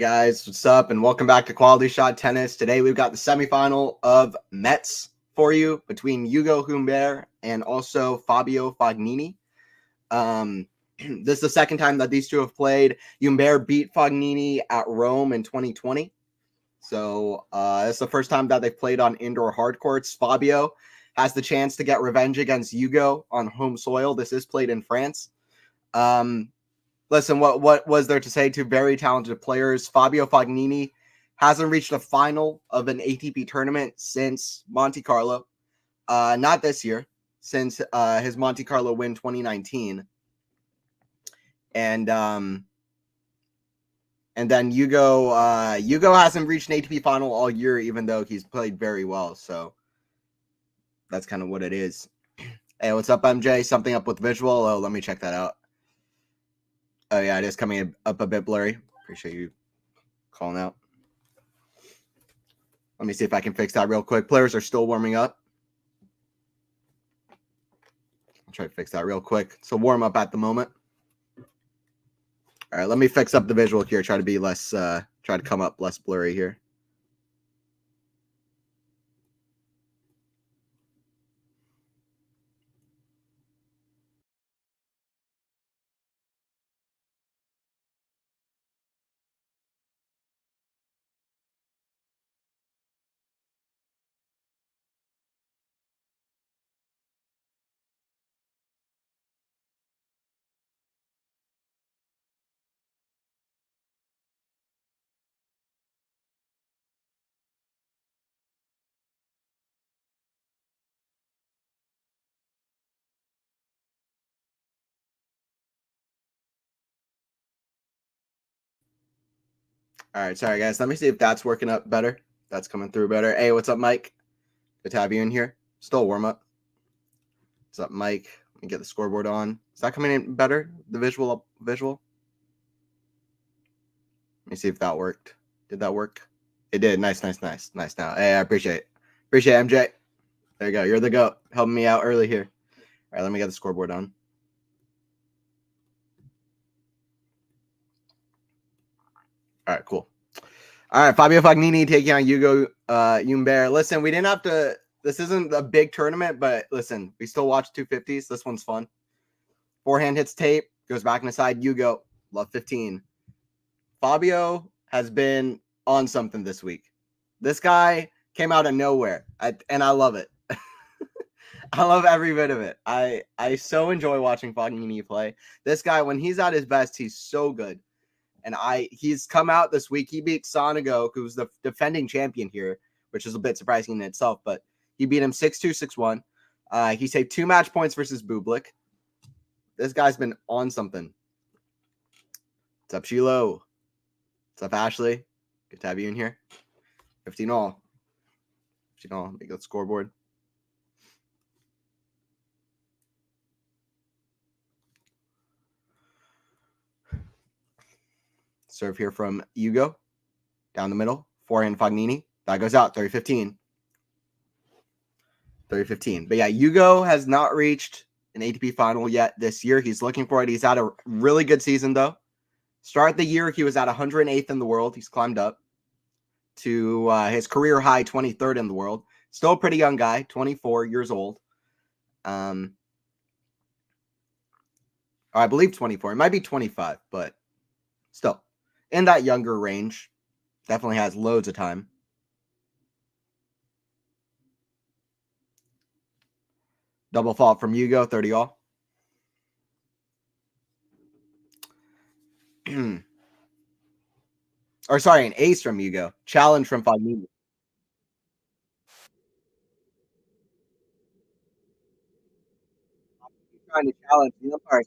guys, what's up? And welcome back to Quality Shot Tennis. Today we've got the semifinal of Metz for you between Humbert and also Fabio Fognini. This is the second time that these two have played. Humbert beat Fognini at Rome in 2020. So it's the first time that they've played on indoor hard courts. Fabio has the chance to get revenge against Hugo on home soil. This is played in France. Listen, what was there to say? Two very talented players. Fabio Fognini hasn't reached a final of an ATP tournament since Monte Carlo. Not this year, since his Monte Carlo win 2019. And then Hugo hasn't reached an ATP final all year, even though he's played very well. So that's kind of what it is. Hey, what's up, MJ? Something up with visual? Oh, let me check that out. Oh, yeah, it is coming up a bit blurry. Appreciate you calling out. Let me see if I can fix that real quick. Players are still warming up. I'll try to fix that real quick. So warm up at the moment. All right, let me fix up the visual here. Try to be less, try to come up less blurry here. All right, sorry, guys. Let me see if that's working up better. That's coming through better. Hey, what's up, Mike? Good to have you in here. Still warm up. What's up, Mike? Let me get the scoreboard on. Is that coming in better? The visual? Let me see if that worked. Did that work? It did. Nice now. Hey, I appreciate it. Appreciate it, MJ. There you go. You're the GOAT. Helping me out early here. All right, let me get the scoreboard on. All right, cool. All right, Fabio Fognini taking on Humbert. Listen, we didn't have to. This isn't a big tournament, but listen, we still watch 250s. This one's fun. Forehand hits tape, goes back and aside. Hugo, love 15. Fabio has been on something this week. This guy came out of nowhere, and I love it. I love every bit of it. I so enjoy watching Fognini play. This guy, when he's at his best, he's so good. And he's come out this week. He beat Sonego, who's the defending champion here, which is a bit surprising in itself, but he beat him 6-2, 6-1. He saved 2 match points versus Bublik. This guy's been on something. What's up, Shiloh? What's up, Ashley? Good to have you in here. 15 all. 15 all. Make that scoreboard. Serve here from Hugo. Down the middle. Forehand Fognini. That goes out. 30-15. 30-15. But yeah, Hugo has not reached an ATP final yet this year. He's looking for it. He's had a really good season, though. Start the year, he was at 108th in the world. He's climbed up to his career high 23rd in the world. Still a pretty young guy, 24 years old. I believe 24. It might be 25, but still in that younger range. Definitely has loads of time. Double fault from Hugo, 30 all. Or sorry, an ace from Hugo. Challenge from Fognini. Trying to challenge the umpire.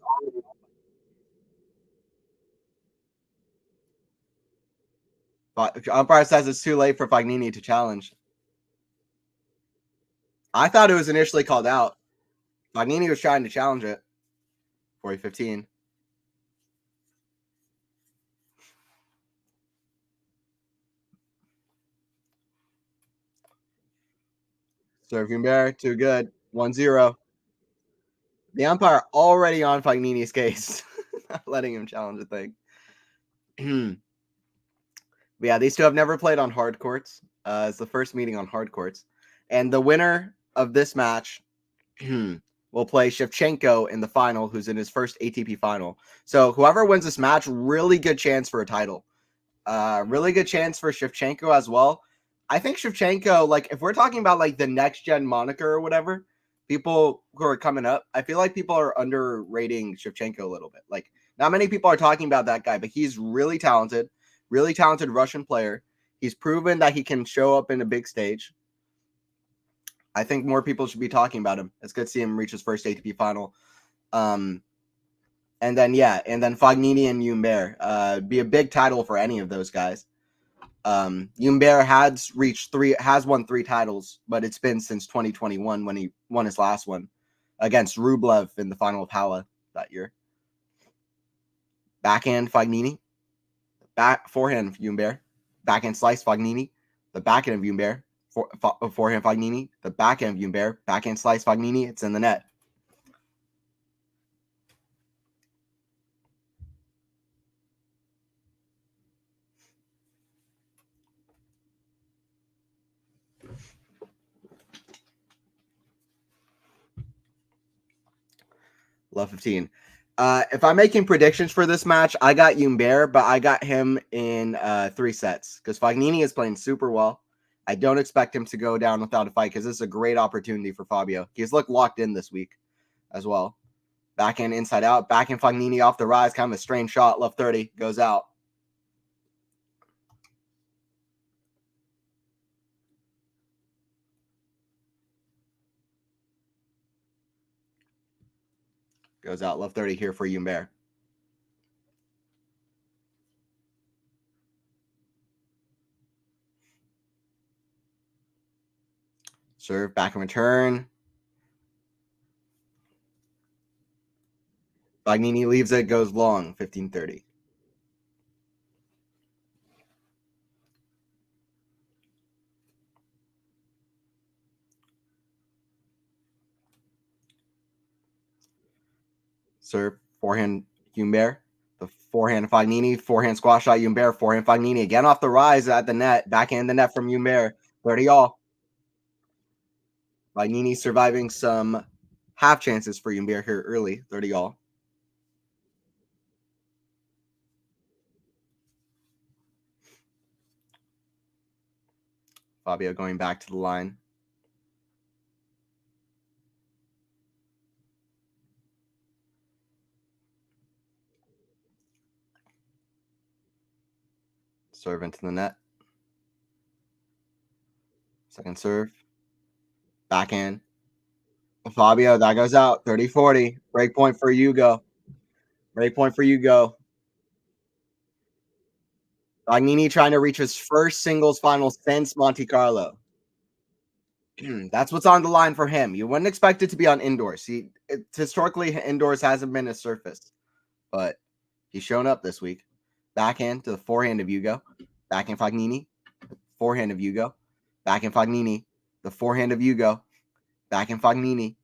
Umpire says it's too late for Fognini to challenge. I thought it was initially called out. Fognini was trying to challenge it. 40-15. Serve Humbert, too good. 1-0. The umpire already on Fognini's case. Not letting him challenge the thing. But yeah, these two have never played on hard courts. It's the first meeting on hard courts. And the winner of this match will play Shevchenko in the final, who's in his first ATP final. So whoever wins this match, really good chance for a title. Really good chance for Shevchenko as well. I think Shevchenko, like, if we're talking about like the next gen moniker or whatever, people who are coming up, I feel like people are underrating Shevchenko a little bit. Like, not many people are talking about that guy, but he's really talented Russian player. He's proven that he can show up in a big stage. I think more people should be talking about him. It's good to see him reach his first ATP final. And then Fognini and Humbert. Be a big title for any of those guys. Humbert has won 3 titles, but it's been since 2021 when he won his last one against Rublev in the final of Halle that year. Backhand Fognini, forehand Humbert, backhand slice Fognini, the backhand of Humbert, forehand Fognini, the backhand of Humbert, backhand slice Fognini. It's in the net. Love 15. If I'm making predictions for this match, I got Humbert, but I got him in 3 sets because Fognini is playing super well. I don't expect him to go down without a fight because this is a great opportunity for Fabio. He's looked locked in this week as well. Backhand inside out. Backhand Fognini off the rise. Kind of a strange shot. Left 30. Goes out. Goes out. Left 30 here for Humbert. Serve. Back and return. Fognini leaves it. Goes long. 15-30. Serve, forehand Humbert, the forehand Fognini, forehand squash shot Humbert, forehand Fognini again off the rise at the net, backhand the net from Humbert, 30 all. Fognini surviving some half chances for Humbert here early, 30 all. Fabio going back to the line. Serve into the net. Second serve. Backhand. Fabio, that goes out. 30-40. Break point for Hugo. Break point for Hugo. Fognini trying to reach his first singles final since Monte Carlo. That's what's on the line for him. You wouldn't expect it to be on indoors. Historically, indoors hasn't been his surface, but he's shown up this week. Backhand to the forehand of Hugo. Backhand Fognini. Forehand of Hugo. Backhand Fognini. The forehand of Hugo. Backhand Fognini.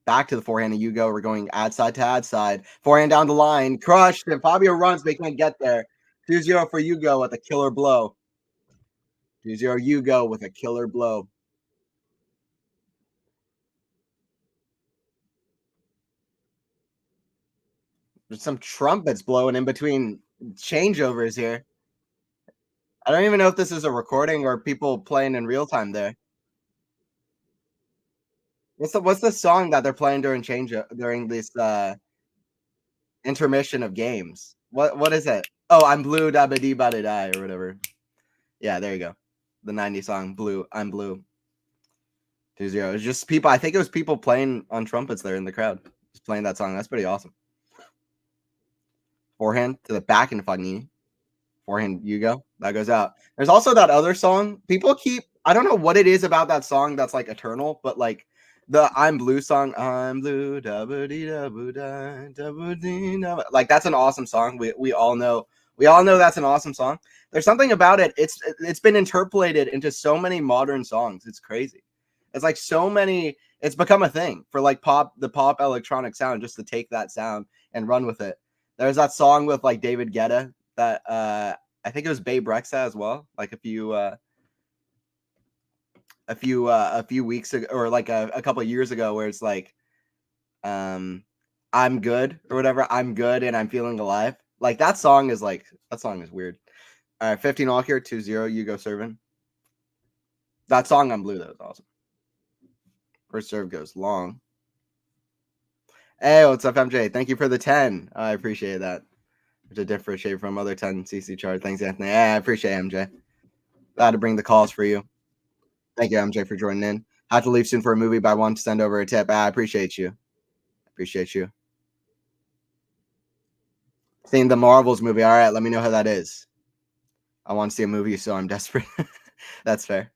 Back to the forehand of Hugo. We're going ad side to ad side. Forehand down the line. Crushed. And Fabio runs, but he can't get there. 2-0 for Hugo with a killer blow. 2-0 Hugo with a killer blow. There's some trumpets blowing in between changeovers here. I don't even know if this is a recording or people playing in real time there. What's the song that they're playing during this intermission of games? What is it? Oh, I'm blue da ba dee ba da die or whatever. Yeah, there you go. The 90s song Blue. I'm blue. 2-0. It was just people. I think it was people playing on trumpets there in the crowd. Just playing that song. That's pretty awesome. Forehand to the back into Fognini. Forehand Hugo. That goes out. There's also that other song. People keep. I don't know what it is about that song that's like eternal, but like the I'm Blue song. I'm blue. Da ba dee da ba da da ba dee da. Like that's an awesome song. We all know. We all know that's an awesome song. There's something about it. It's been interpolated into so many modern songs. It's crazy. It's like so many. It's become a thing for like the pop electronic sound, just to take that sound and run with it. There's that song with like David Guetta that I think it was Babe Rexa as well, like a few weeks ago, or like a couple of years ago, where it's like, I'm good or whatever. I'm good and I'm feeling alive. Like that song is weird. All right, 15 all here, 2-0. You go serving. That song on blue though is awesome. First serve goes long. Hey, what's up, MJ? Thank you for the 10. I appreciate that. To differentiate from other 10 CC chart. Thanks, Anthony. Yeah, I appreciate it, MJ. Glad to bring the calls for you. Thank you, MJ, for joining in. Have to leave soon for a movie, but I want to send over a tip. I appreciate you. Appreciate you. Seeing the Marvels movie. All right, let me know how that is. I want to see a movie, so I'm desperate. That's fair.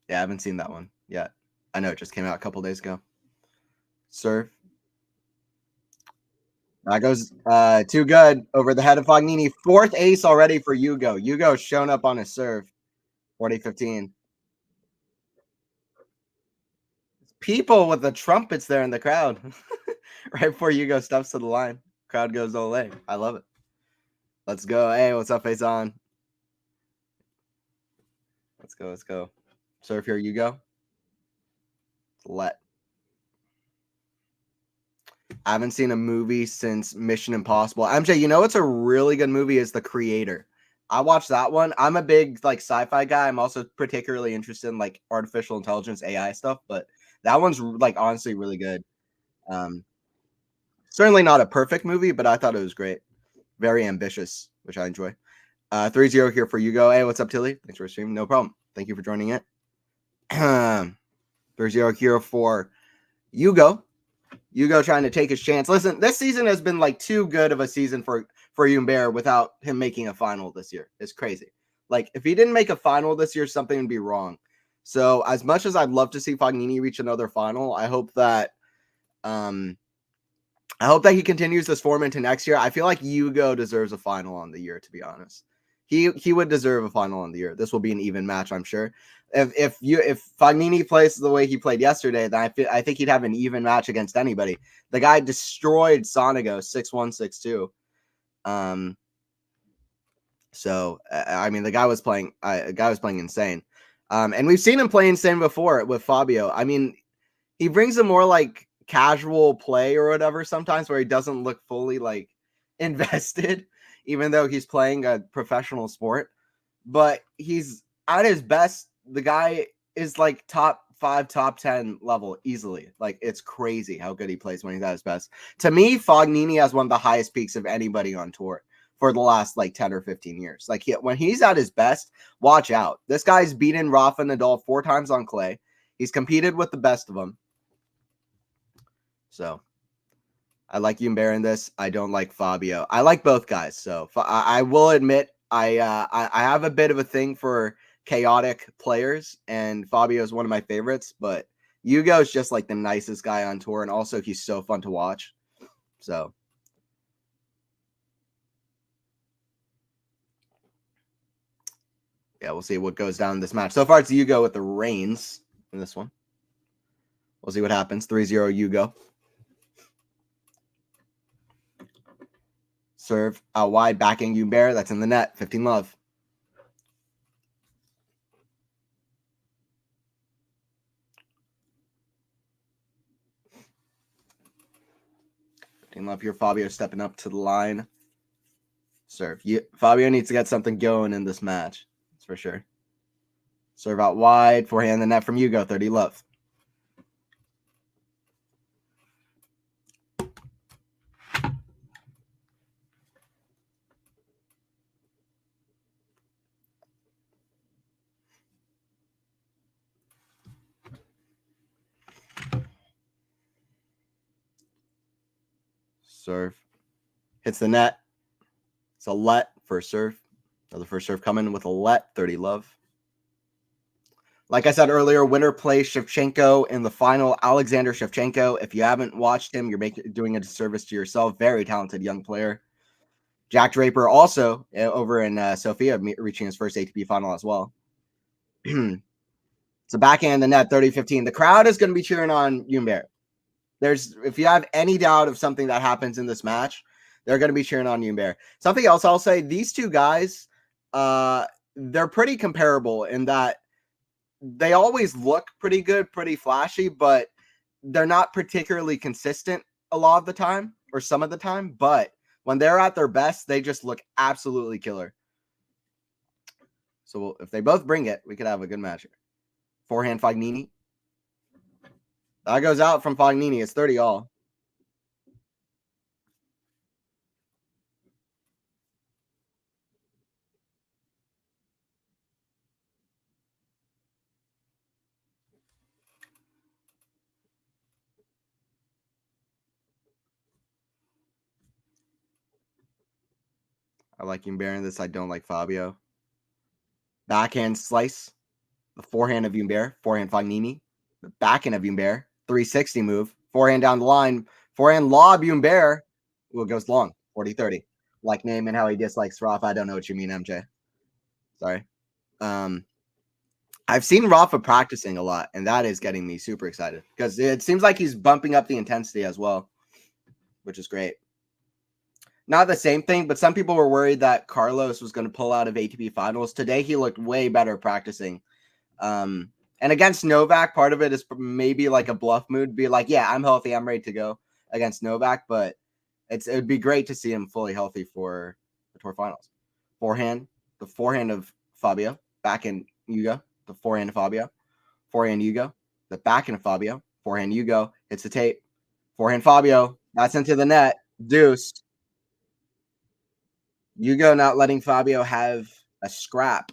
Yeah, I haven't seen that one yet. I know it just came out a couple days ago. Serve. That goes too good over the head of Fognini. Fourth ace already for Hugo. Hugo shown up on his serve. 40-15. People with the trumpets there in the crowd. Right before Hugo steps to the line. Crowd goes Olay. I love it. Let's go. Hey, what's up, Face On? Let's go. Let's go. Serve here, Hugo. Let. I haven't seen a movie since Mission Impossible. MJ, you know what's a really good movie is The Creator. I watched that one. I'm a big like sci-fi guy. I'm also particularly interested in like artificial intelligence, AI stuff, but that one's like honestly really good. Certainly not a perfect movie, but I thought it was great. Very ambitious, which I enjoy. 3-0 here for Hugo. Hey, what's up, Tilly? Thanks for streaming. No problem. Thank you for joining it. 3-0 here for Hugo. Hugo trying to take his chance. Listen, this season has been like too good of a season for Humbert without him making a final this year. It's crazy. Like if he didn't make a final this year, something would be wrong. So as much as I'd love to see Fognini reach another final, I hope that he continues this form into next year. I feel like Hugo deserves a final on the year, to be honest. He would deserve a final on the year. This will be an even match, I'm sure. If Fognini plays the way he played yesterday, then I think he'd have an even match against anybody. The guy destroyed Sonigo 6-1, 6-2. So I mean, the guy was playing insane. And we've seen him play insane before with Fabio. I mean, he brings a more like casual play or whatever sometimes where he doesn't look fully like invested, even though he's playing a professional sport. But he's at his best. The guy is like top 5, top 10 level easily. Like it's crazy how good he plays when he's at his best. To me, Fognini has one of the highest peaks of anybody on tour for the last like 10 or 15 years. Like when he's at his best, watch out. This guy's beaten Rafa Nadal 4 times on clay. He's competed with the best of them. So I like Humbert in this. I don't like Fabio. I like both guys. So I will admit I have a bit of a thing for chaotic players, and Fabio is one of my favorites. But Hugo is just like the nicest guy on tour, and also he's so fun to watch. So yeah, we'll see what goes down in this match. So far, it's Hugo with the reins in this one. We'll see what happens. 3-0 Hugo. Serve out wide, backing Humbert. That's in the net. 15 love. Love here. Fabio stepping up to the line. Serve. Fabio needs to get something going in this match. That's for sure. Serve out wide. Forehand in the net from Hugo. 30 love. Serve. Hits the net. It's a let. First serve. Another first serve coming with a let. 30 love. Like I said earlier, winner plays Shevchenko in the final. Alexander Shevchenko. If you haven't watched him, you're doing a disservice to yourself. Very talented young player. Jack Draper also over in Sofia, reaching his first ATP final as well. It's a backhand in the net, 30-15. The crowd is going to be cheering on Humbert. If you have any doubt of something that happens in this match, They're going to be cheering on Humbert. Something else I'll say, these two guys, they're pretty comparable in that they always look pretty good, pretty flashy, but they're not particularly consistent a lot of the time or some of the time. But when they're at their best, they just look absolutely killer. So if they both bring it, we could have a good match here. Forehand Fognini. That goes out from Fognini. It's 30 all. I like Humbert in this. I don't like Fabio. Backhand slice. The forehand of Humbert. Forehand Fognini. The backhand of Humbert. 360 move. Forehand down the line. Forehand lob Humbert. Ooh, it goes long. 40-30. Like name and how he dislikes Rafa. I don't know what you mean, MJ. Sorry. I've seen Rafa practicing a lot, and that is getting me super excited because it seems like he's bumping up the intensity as well, which is great. Not the same thing, but some people were worried that Carlos was going to pull out of ATP finals. Today, he looked way better practicing. And against Novak, part of it is maybe like a bluff mood, be like, yeah, I'm healthy. I'm ready to go against Novak, but it would be great to see him fully healthy for the Tour finals. Forehand, the forehand of Fabio, backhand Hugo, the forehand of Fabio, forehand Hugo, the backhand of Fabio, forehand Hugo, hits the tape, forehand Fabio, that's into the net, deuce. Hugo not letting Fabio have a scrap.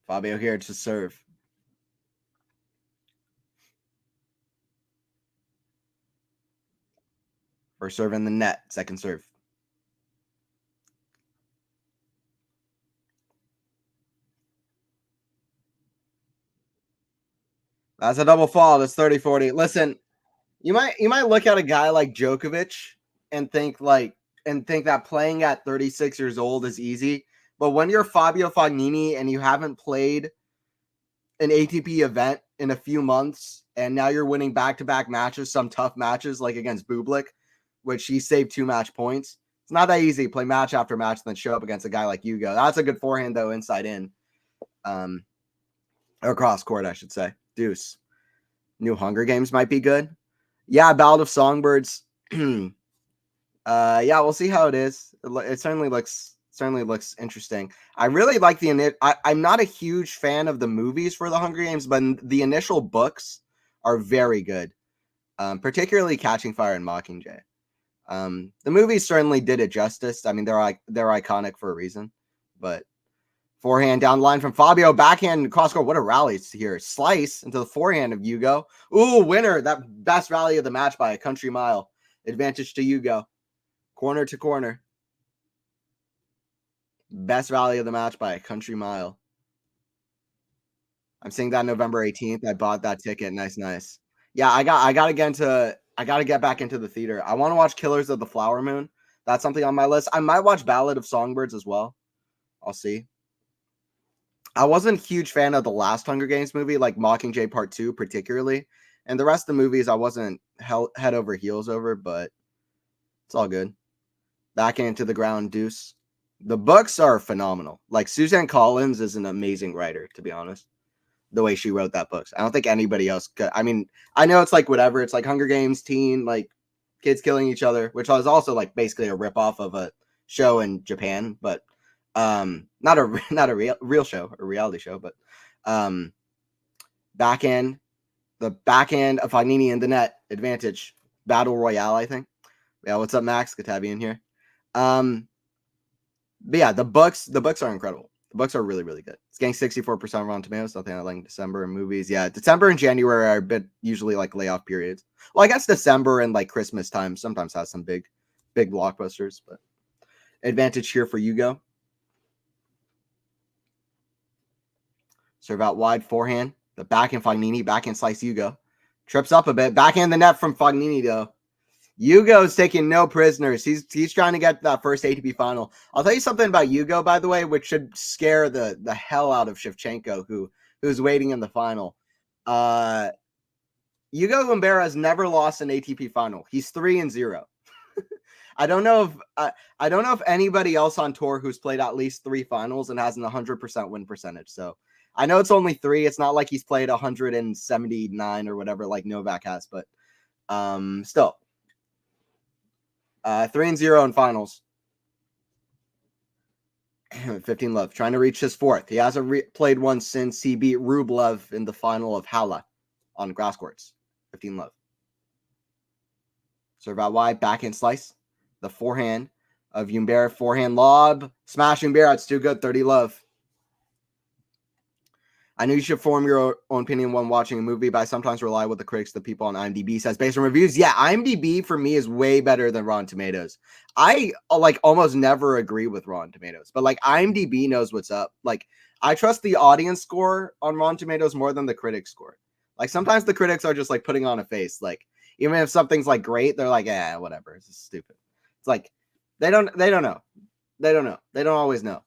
Fabio here to serve. First serve in the net, second serve. That's a double fall. That's 30-40. Listen, you might look at a guy like Djokovic and think that playing at 36 years old is easy. But when you're Fabio Fognini and you haven't played an ATP event in a few months, and now you're winning back-to-back matches, some tough matches like against Bublik, which he saved 2 match points. It's not that easy to play match after match and then show up against a guy like Hugo. That's a good forehand, though, inside in. Or cross court, I should say. Deuce. New Hunger Games might be good. Yeah, Ballad of Songbirds. Yeah, we'll see how it is. It certainly looks interesting. I really like I'm not a huge fan of the movies for the Hunger Games, but the initial books are very good. Particularly Catching Fire and Mockingjay. The movies certainly did it justice. I mean, they're iconic for a reason. But forehand down the line from Fabio, backhand cross court. What a rally here! Slice into the forehand of Hugo. Ooh, winner! That best rally of the match by a country mile. Advantage to Hugo. Corner to corner. Best rally of the match by a country mile. I'm seeing that November 18th. I bought that ticket. Nice. Yeah, I gotta get back into the theater. I want to watch Killers of the Flower Moon. That's something on my list. I might watch Ballad of Songbirds as well. I'll see. I wasn't a huge fan of the last Hunger Games movie, like Mockingjay Part 2 particularly. And the rest of the movies I wasn't head over heels over, but it's all good. Back into the ground, deuce. The books are phenomenal. Like Suzanne Collins is an amazing writer, to be honest. The way she wrote that book. I don't think anybody else could. I mean, I know it's like whatever. It's like Hunger Games, teen, like kids killing each other, which was also like basically a ripoff of a show in Japan, but not a real show, a reality show, but the backhand of Fognini in the net, advantage, battle royale, I think. Yeah, what's up, Max? Good to have you in here. But yeah, the books are incredible. The books are really, really good. It's getting 64% Rotten Tomatoes. Something I like in December in movies. Yeah, December and January are a bit usually like layoff periods. Well, I guess December and like Christmas time sometimes has some big blockbusters. But advantage here for Hugo. Serve out wide, forehand. The backhand Fognini, backhand slice Hugo. Trips up a bit. Backhand the net from Fognini though. Hugo's taking no prisoners. He's trying to get that first ATP final. I'll tell you something about Hugo, by the way, which should scare the hell out of Shevchenko, who's waiting in the final. Hugo Humbert has never lost an ATP final. He's 3-0. I don't know if anybody else on tour who's played at least 3 finals and has an 100% win percentage. So I know it's only 3. It's not like he's played 179 or whatever like Novak has, but still 3-0 in finals. 15 love, trying to reach his 4th. He hasn't played one since he beat Rublev in the final of Halle on grass courts. 15 love. Serve out wide, backhand slice. The forehand of Humbert, forehand lob. Smash Humbert, it's too good. 30 love. I know you should form your own opinion when watching a movie, but I sometimes rely with the critics, the people on IMDb says based on reviews. Yeah, IMDb for me is way better than Rotten Tomatoes. I like almost never agree with Rotten Tomatoes, but like IMDb knows what's up. Like I trust the audience score on Rotten Tomatoes more than the critic score. Like sometimes the critics are just like putting on a face. Like even if something's like great, they're like, whatever. It's just stupid. It's like they don't know. They don't always know.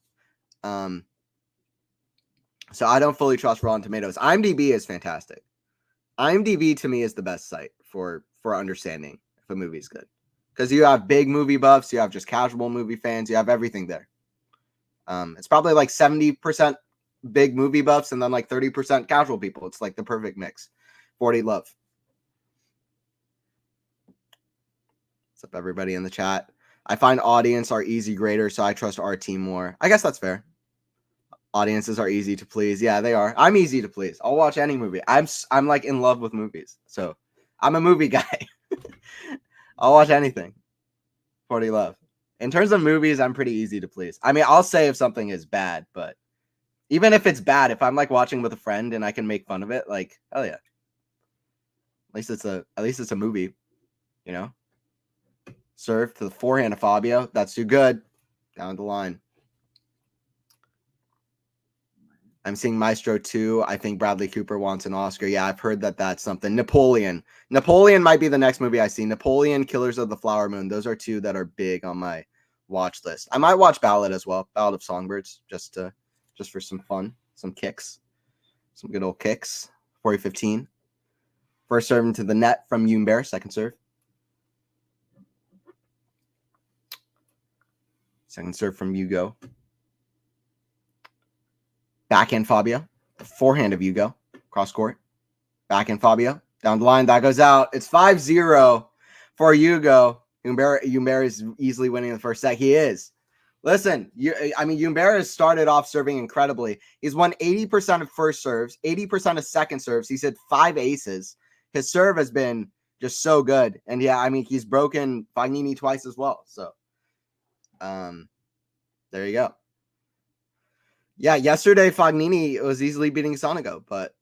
So I don't fully trust Rotten Tomatoes. IMDb is fantastic. IMDb to me is the best site for understanding if a movie's good. Because you have big movie buffs, you have just casual movie fans, you have everything there. It's probably like 70% big movie buffs and then like 30% casual people. It's like the perfect mix. 40 love. What's up, everybody in the chat? I find audience are easy graders, so I trust our team more. I guess that's fair. Audiences are easy to please. Yeah, they are. I'm easy to please. I'll watch any movie. I'm like in love with movies. So I'm a movie guy. I'll watch anything. 40 love. In terms of movies, I'm pretty easy to please. I mean, I'll say if something is bad, but even if it's bad, if I'm like watching with a friend and I can make fun of it, like, hell yeah. At least it's a movie, you know? Serve to the forehand of Fabio. That's too good. Down the line. I'm seeing Maestro 2. I think Bradley Cooper wants an Oscar. Yeah, I've heard that that's something. Napoleon might be the next movie I see. Napoleon, Killers of the Flower Moon. Those are 2 that are big on my watch list. I might watch Ballad as well. Ballad of Songbirds, just for some fun, some kicks, some good old kicks. 40-15. First serve into the net from Humbert. Second serve. Second serve from Hugo. Backhand Fabio. The forehand of Hugo. Cross court. Backhand Fabio. Down the line. That goes out. It's 5-0 for Hugo. Humbert is easily winning the first set. He is. Listen, Humbert has started off serving incredibly. He's won 80% of first serves, 80% of second serves. He's hit 5 aces. His serve has been just so good. And yeah, he's broken Fognini twice as well. So, there you go. Yeah, yesterday Fognini was easily beating Sonego, but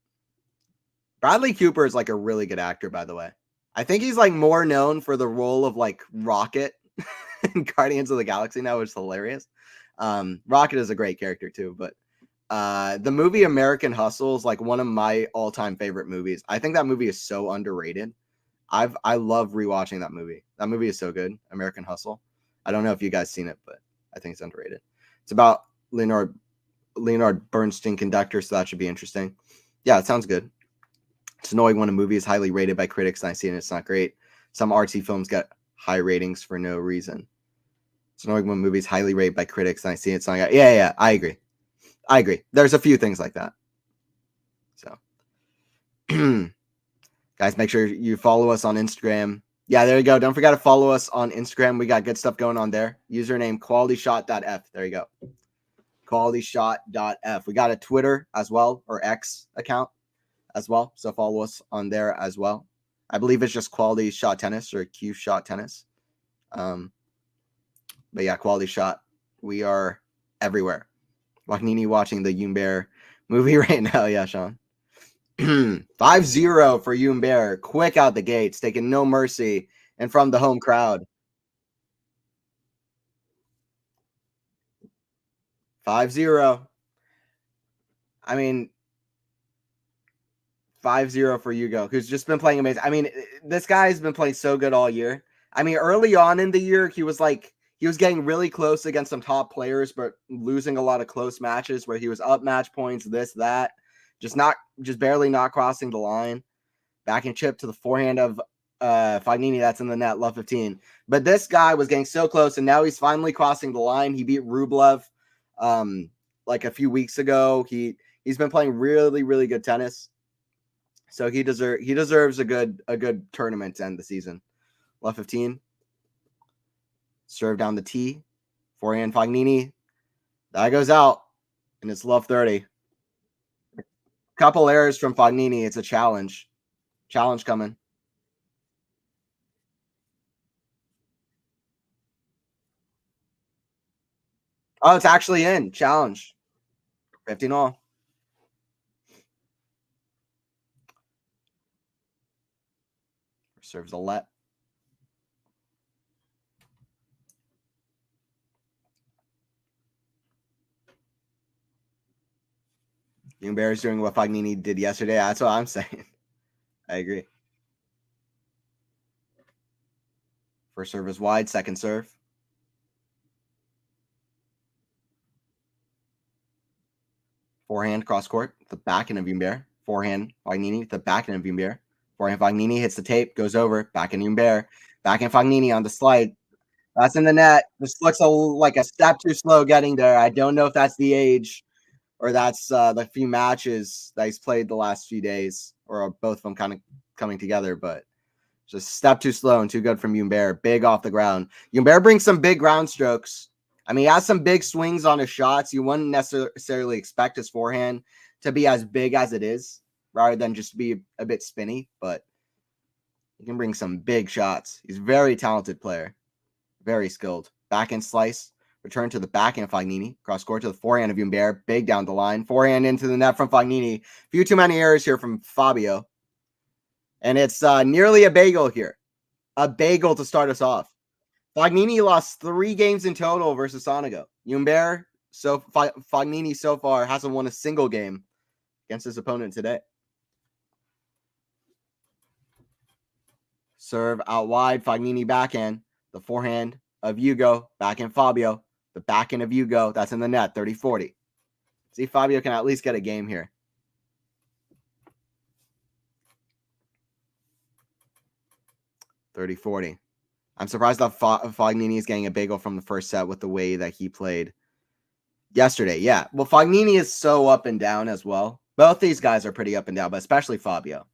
Bradley Cooper is like a really good actor, by the way. I think he's like more known for the role of like Rocket in Guardians of the Galaxy now, which is hilarious. Rocket is a great character too, but the movie American Hustle is like one of my all-time favorite movies. I think that movie is so underrated. I love rewatching that movie. That movie is so good, American Hustle. I don't know if you guys seen it, but I think it's underrated. It's about Leonard Bernstein conductor, so that should be interesting. Yeah, it sounds good. It's annoying when a movie is highly rated by critics and I see it and it's not great. Some artsy films get high ratings for no reason. It's annoying when movies highly rated by critics and I see it's not great. Yeah, I agree. There's a few things like that. So, guys, make sure you follow us on Instagram. Yeah, there you go. Don't forget to follow us on Instagram. We got good stuff going on there. Username QualityShot.f. There you go. QualityShot.f. We got a Twitter as well, or X account as well. So follow us on there as well. I believe it's just Quality Shot Tennis or Q Shot Tennis. But yeah, Quality Shot. We are everywhere. Fognini watching the Humbert movie right now. Yeah, Sean. 5-0 for Humbert. Quick out the gates, taking no mercy and from the home crowd. 5-0. 5-0 for Hugo, who's just been playing amazing. This guy's been playing so good all year. I mean, early on in the year, he was getting really close against some top players, but losing a lot of close matches where he was up match points, this, that, just barely not crossing the line. Back and chip to the forehand of Fognini. That's in the net, love 15. But this guy was getting so close, and now he's finally crossing the line. He beat Rublev like a few weeks ago. He's been playing really, really good tennis. So he deserves a good tournament to end the season. Love 15. Serve down the tee. Forehand Fognini. That goes out. And it's love 30. Couple errors from Fognini. It's a challenge. Challenge coming. Oh, it's actually in. Challenge. 15 all. Serves a let. Humbert doing what Fognini did yesterday. That's what I'm saying. I agree. First serve is wide. Second serve. Forehand cross court. The backhand of Humbert. Forehand Fognini. The backhand of Humbert. Forehand Fognini hits the tape. Goes over. Backhand Humbert. Backhand Fognini on the slide. That's in the net. This looks like a step too slow getting there. I don't know if that's the age or that's the few matches that he's played the last few days, or both of them kind of coming together, but just step too slow and too good from Humbert. Big off the ground. Humbert brings some big ground strokes. I mean, he has some big swings on his shots. You wouldn't necessarily expect his forehand to be as big as it is, rather than just be a bit spinny, but he can bring some big shots. He's a very talented player. Very skilled. Backhand slice. Return to the backhand Fognini. Cross court to the forehand of Humbert. Big down the line. Forehand into the net from Fognini. Few too many errors here from Fabio. And it's nearly a bagel here. A bagel to start us off. Fognini lost 3 games in total versus Sonego. Humbert, Fognini so far hasn't won a single game against his opponent today. Serve out wide. Fognini backhand. The forehand of Hugo. Backhand Fabio. The backhand of Hugo. That's in the net. 30-40. See if Fabio can at least get a game here. $30-40. I'm surprised that Fognini is getting a bagel from the first set with the way that he played yesterday. Yeah. Well, Fognini is so up and down as well. Both these guys are pretty up and down, but especially Fabio.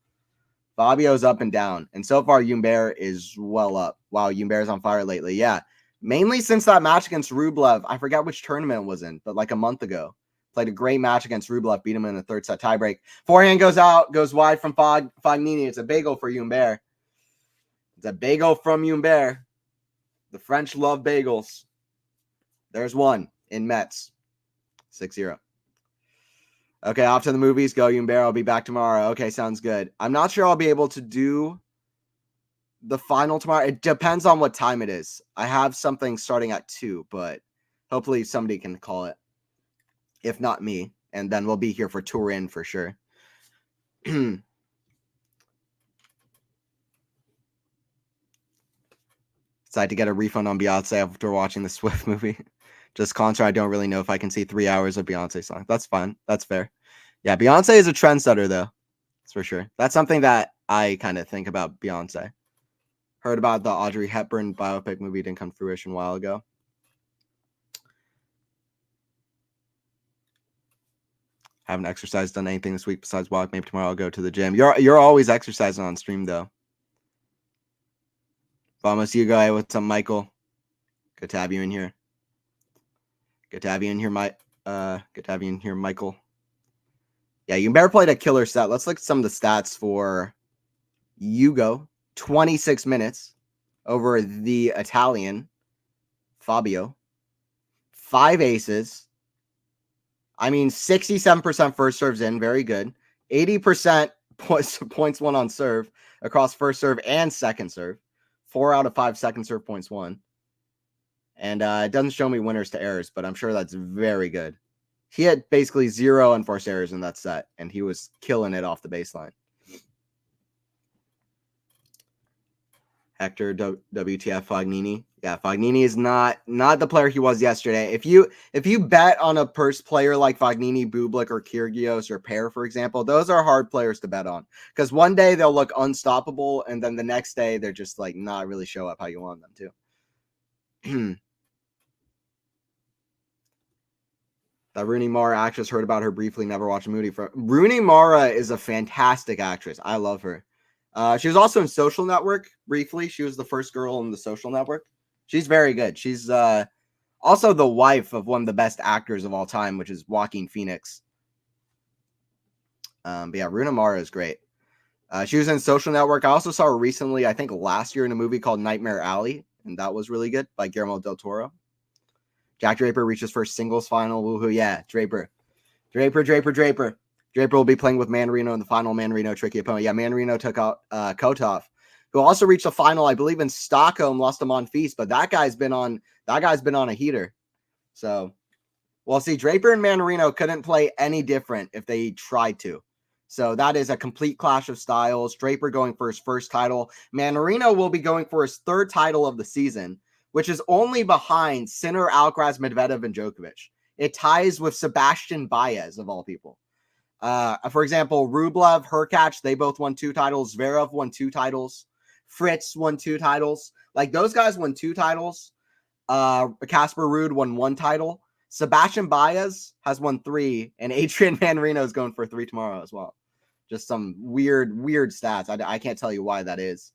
Fabio's up and down. And so far, Humbert is well up. Wow, Humbert's on fire lately. Yeah. Mainly since that match against Rublev. I forgot which tournament it was in, but like a month ago. Played a great match against Rublev. Beat him in the third set tiebreak. Forehand goes out. Goes wide from Fognini. It's a bagel for Humbert. It's a bagel from Humbert. The French love bagels. There's one in Metz. 6-0. Okay, off to the movies. Go, Humbert. I'll be back tomorrow. Okay, sounds good. I'm not sure I'll be able to do the final tomorrow. It depends on what time it is. I have something starting at 2, but hopefully somebody can call it. If not me. And then we'll be here for tour in for sure. Decided to get a refund on Beyonce after watching the Swift movie. Just concert, I don't really know if I can see 3 hours of Beyonce song. That's fine. That's fair. Yeah, Beyonce is a trendsetter, though. That's for sure. That's something that I kind of think about Beyonce. Heard about the Audrey Hepburn biopic movie, didn't come to fruition a while ago. Haven't exercised, done anything this week besides walk. Maybe tomorrow I'll go to the gym. You're always exercising on stream, though. Vamos, you go. What's up, Michael? Good to have you in here. Good to have you in here, good to have you in here, Michael. Yeah, Humbert played a killer set. Let's look at some of the stats for Hugo. 26 minutes over the Italian, Fabio. 5 aces. I mean, 67% first serves in. Very good. 80% points won on serve across first serve and second serve. 4 out of 5 second serve points won. And it doesn't show me winners to errors, but I'm sure that's very good. He had basically 0 unforced errors in that set, and he was killing it off the baseline. Hector WTF Fognini. Yeah, Fognini is not the player he was yesterday. If you bet on a player like Fognini, Bublik, or Kyrgios or Pair, for example, those are hard players to bet on because one day they'll look unstoppable, and then the next day they're just like not really show up how you want them to. That Rooney Mara actress, heard about her briefly, never watched a movie. Rooney Mara is a fantastic actress. I love her. She was also in Social Network briefly. She was the first girl in the Social Network. She's very good. She's also the wife of one of the best actors of all time, which is Joaquin Phoenix. But yeah, Rooney Mara is great. She was in Social Network. I also saw her recently, I think last year, in a movie called Nightmare Alley, and that was really good by Guillermo del Toro. Jack Draper reaches first singles final. Woohoo, yeah, Draper. Draper will be playing with Manarino in the final. Manarino, tricky opponent. Yeah, Manarino took out Kotov, who also reached the final, I believe, in Stockholm, lost to Monfils, but that guy's been on a heater. So, well, see, Draper and Manarino couldn't play any different if they tried to. So that is a complete clash of styles. Draper going for his first title. Manarino will be going for his third title of the season, which is only behind Sinner, Alcaraz, Medvedev, and Djokovic. It ties with Sebastian Baez, of all people. For example, Rublev, Hurkacz, they both won 2 titles. Zverev won 2 titles. Fritz won 2 titles. Like, those guys won 2 titles. Casper Ruud won 1 title. Sebastian Baez has won 3, and Adrian Manarino is going for 3 tomorrow as well. Just some weird stats. I can't tell you why that is.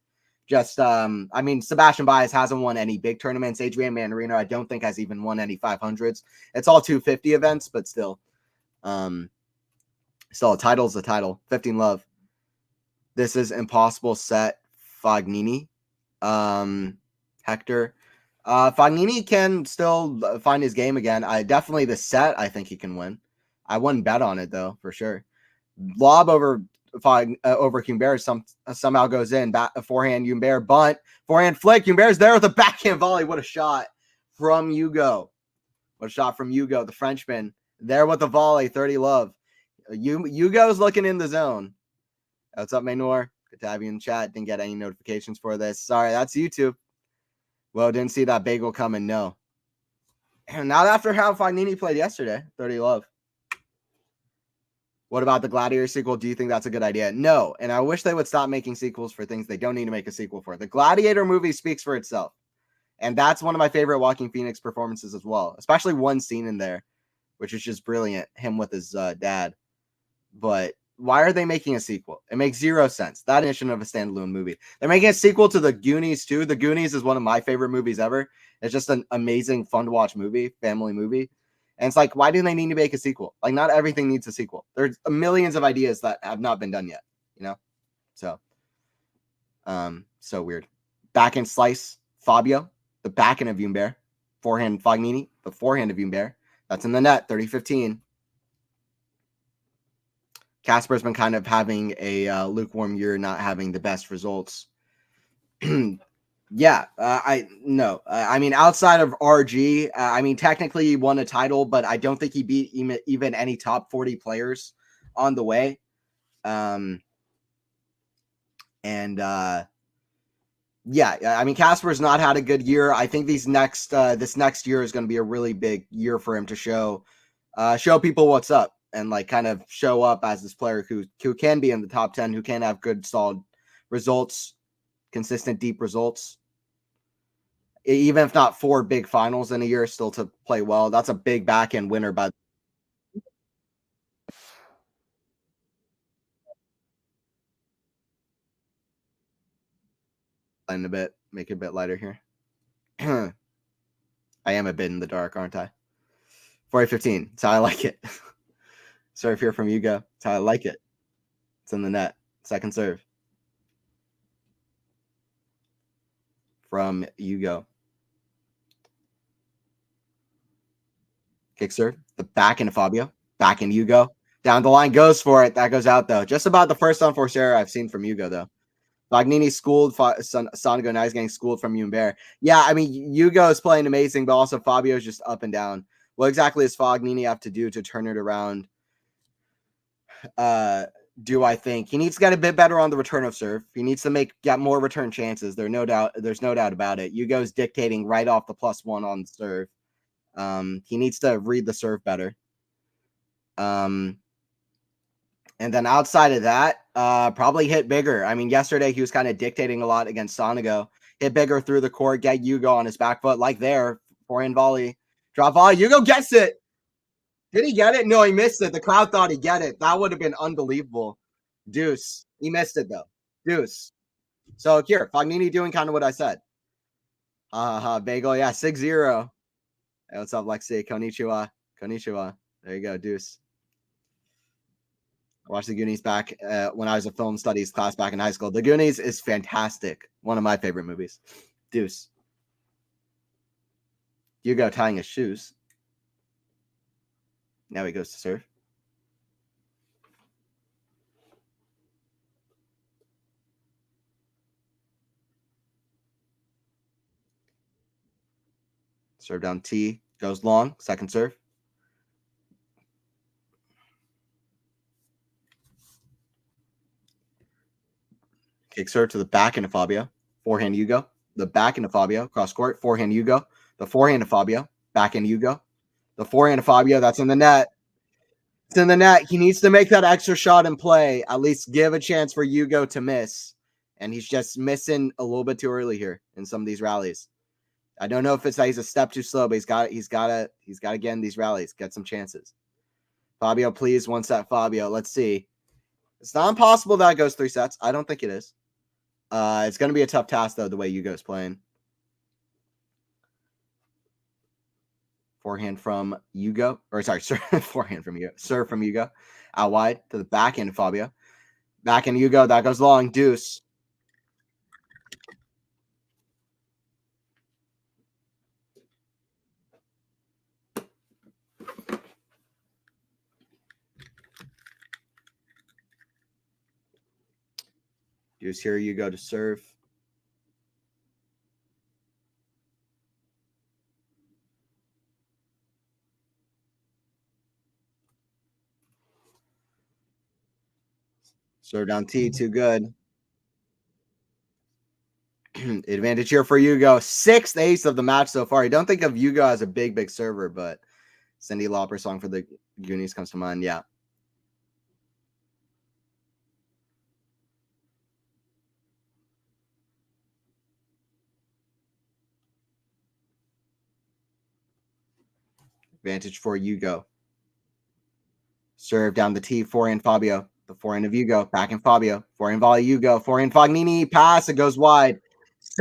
Just, I mean, Sebastian Baez hasn't won any big tournaments. Adrian Manarino, I don't think, has even won any 500s. It's all 250 events, but still. Still, a title's a title. 15 love. This is impossible set. Fognini. Hector. Fognini can still find his game again. Definitely the set, I think he can win. I wouldn't bet on it, though, for sure. Lob over Humbert somehow goes in. Forehand, Humbert, bunt. Forehand flick. Humbert's there with a backhand volley. What a shot from Hugo. The Frenchman. There with the volley. 30 love. Hugo's looking in the zone. What's up, Maynor? Good to have you in chat. Didn't get any notifications for this. Sorry, that's YouTube. Well, didn't see that bagel coming. No. Not after how Fognini played yesterday. 30 love. What about the Gladiator sequel? Do you think that's a good idea? No. And I wish they would stop making sequels for things they don't need to make a sequel for. The Gladiator movie speaks for itself. And that's one of my favorite Joaquin Phoenix performances as well. Especially one scene in there, which is just brilliant. Him with his dad. But why are they making a sequel? It makes 0 sense. That edition of a standalone movie. They're making a sequel to The Goonies too. The Goonies is one of my favorite movies ever. It's just an amazing, fun to watch movie, family movie. And it's like, why do they need to make a sequel? Like, not everything needs a sequel. There's millions of ideas that have not been done yet, you know? So weird. Backhand slice, Fabio, the backhand of Humbert. Forehand, Fognini, the forehand of Humbert. That's in the net, 30-15. Casper's been kind of having a lukewarm year, not having the best results. Yeah, I mean, outside of RG, I mean, technically he won a title, but I don't think he beat even any top 40 players on the way. Yeah, I mean, Casper's not had a good year. I think this next year is going to be a really big year for him to show people what's up and like kind of show up as this player who can be in the top 10, who can have good, solid results, consistent, deep results. Even if not 4 big finals in a year, still to play well. That's a big back-end winner by in a bit. Make it a bit lighter here. I am a bit in the dark, aren't I? 40-15. That's how I like it. Serve here from Hugo. That's how I like it. It's in the net. Second serve. From Hugo. Kick serve. The back into Fabio. Back in Hugo. Down the line, goes for it. That goes out, though. Just about the first unforced error I've seen from Hugo, though. Fognini schooled Sonigo. Now he's getting schooled from Humbert. Yeah, I mean, Hugo is playing amazing, but also Fabio's just up and down. What exactly does Fognini have to do to turn it around? do I think he needs to get a bit better on the return of serve. He needs to get more return chances. There's no doubt about it. Hugo's dictating right off the +1 on serve. He needs to read the serve better. And then outside of that, probably hit bigger. I mean, yesterday he was kind of dictating a lot against Sonego. Hit bigger through the court, get Hugo on his back foot, like there, forehand volley, drop volley. Hugo gets it. Did he get it? No, he missed it. The crowd thought he'd get it. That would have been unbelievable. Deuce. He missed it though. Deuce. So here, Fognini doing kind of what I said. Bagel, yeah, 6-0. Hey, what's up, Lexi? Konnichiwa. Konnichiwa. There you go, Deuce. I watched The Goonies back when I was a film studies class back in high school. The Goonies is fantastic. One of my favorite movies. Deuce. Hugo tying his shoes. Now he goes to serve. Serve down T. Goes long. Second serve. Kick serve to the back into Fabio. Forehand Hugo. The back into Fabio. Cross court. Forehand Hugo. The forehand to Fabio. Back into Hugo. The forehand to Fabio. That's in the net. It's in the net. He needs to make that extra shot and play. At least give a chance for Hugo to miss. And he's just missing a little bit too early here in some of these rallies. I don't know if it's that he's a step too slow, but he's got to get in these rallies, get some chances. Fabio, please, one set, Fabio. Let's see. It's not impossible that it goes 3 sets. I don't think it is. It's going to be a tough task, though, the way Hugo's playing. Forehand from Hugo. Or, sorry, forehand from Hugo. Serve from Hugo. Out wide to the back end of Fabio. Back end Hugo. That goes long. Deuce. Deuce here. Hugo to serve. Serve down T, too good. Advantage here for Hugo. 6th ace of the match so far. You don't think of Hugo as a big server, but Cyndi Lauper song for the Goonies comes to mind. Yeah. Advantage for Hugo. Serve down the T, forehand Fabio. The forehand of Hugo. Back in Fabio. Forehand volley Hugo. Forehand Fognini. Pass. It goes wide.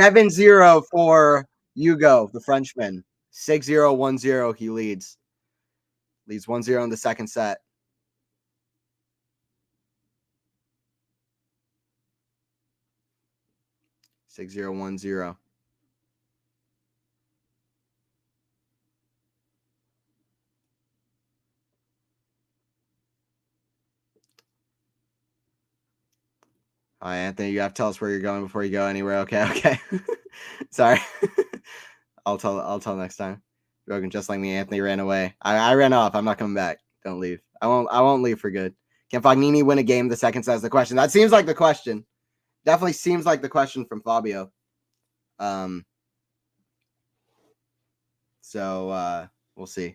7-0 for Hugo, the Frenchman. 6-0, 1-0. He leads. Leads 1-0 in the second set. Six 0 1-0. Hi, Anthony. You have to tell us where you're going before you go anywhere. Okay. Sorry. I'll tell next time. Rogan, just like me, Anthony ran away. I ran off. I'm not coming back. Don't leave. I won't leave for good. Can Fognini win a game? The second set is the question. That seems like the question. Definitely seems like the question from Fabio. So we'll see.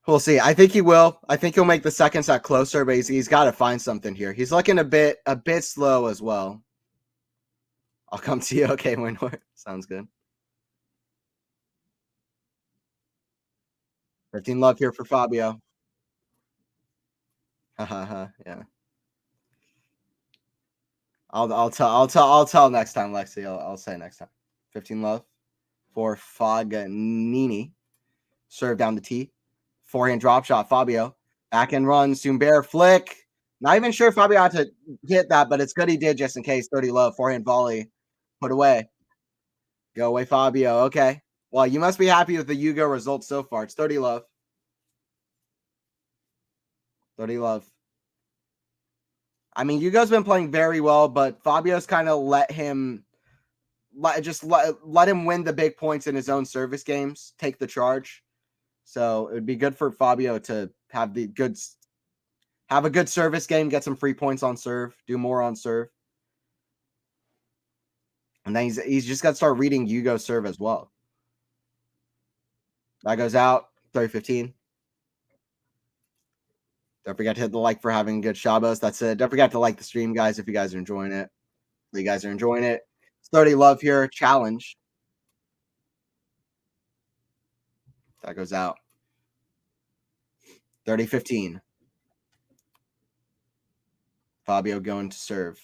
We'll see. I think he will. I think he'll make the second set closer, but he's got to find something here. He's looking a bit slow as well. I'll come to you. Okay, Winor. Sounds good. 15 love here for Fabio. Yeah. I'll tell next time, Lexi. I'll say next time. 15 love for Fognini. Serve down the T. Forehand drop shot, Fabio. Back and runs, Humbert flick. Not even sure Fabio had to hit that, but it's good he did just in case. 30 love, forehand volley. Put away. Go away, Fabio. Okay. Well, you must be happy with the Hugo results so far. It's 30 love. 30 love. I mean, Hugo's been playing very well, but Fabio's kind of let him win the big points in his own service games, take the charge. So it would be good for Fabio to have Have a good service game. Get some free points on serve. Do more on serve. And then he's just got to start reading Hugo serve as well. That goes out. 30-15. Don't forget to hit the like for having good Shabbos. That's it. Don't forget to like the stream, guys, if you guys are enjoying it. If you guys are enjoying it. 30 love here. Challenge. That goes out. 30-15. Fabio going to serve.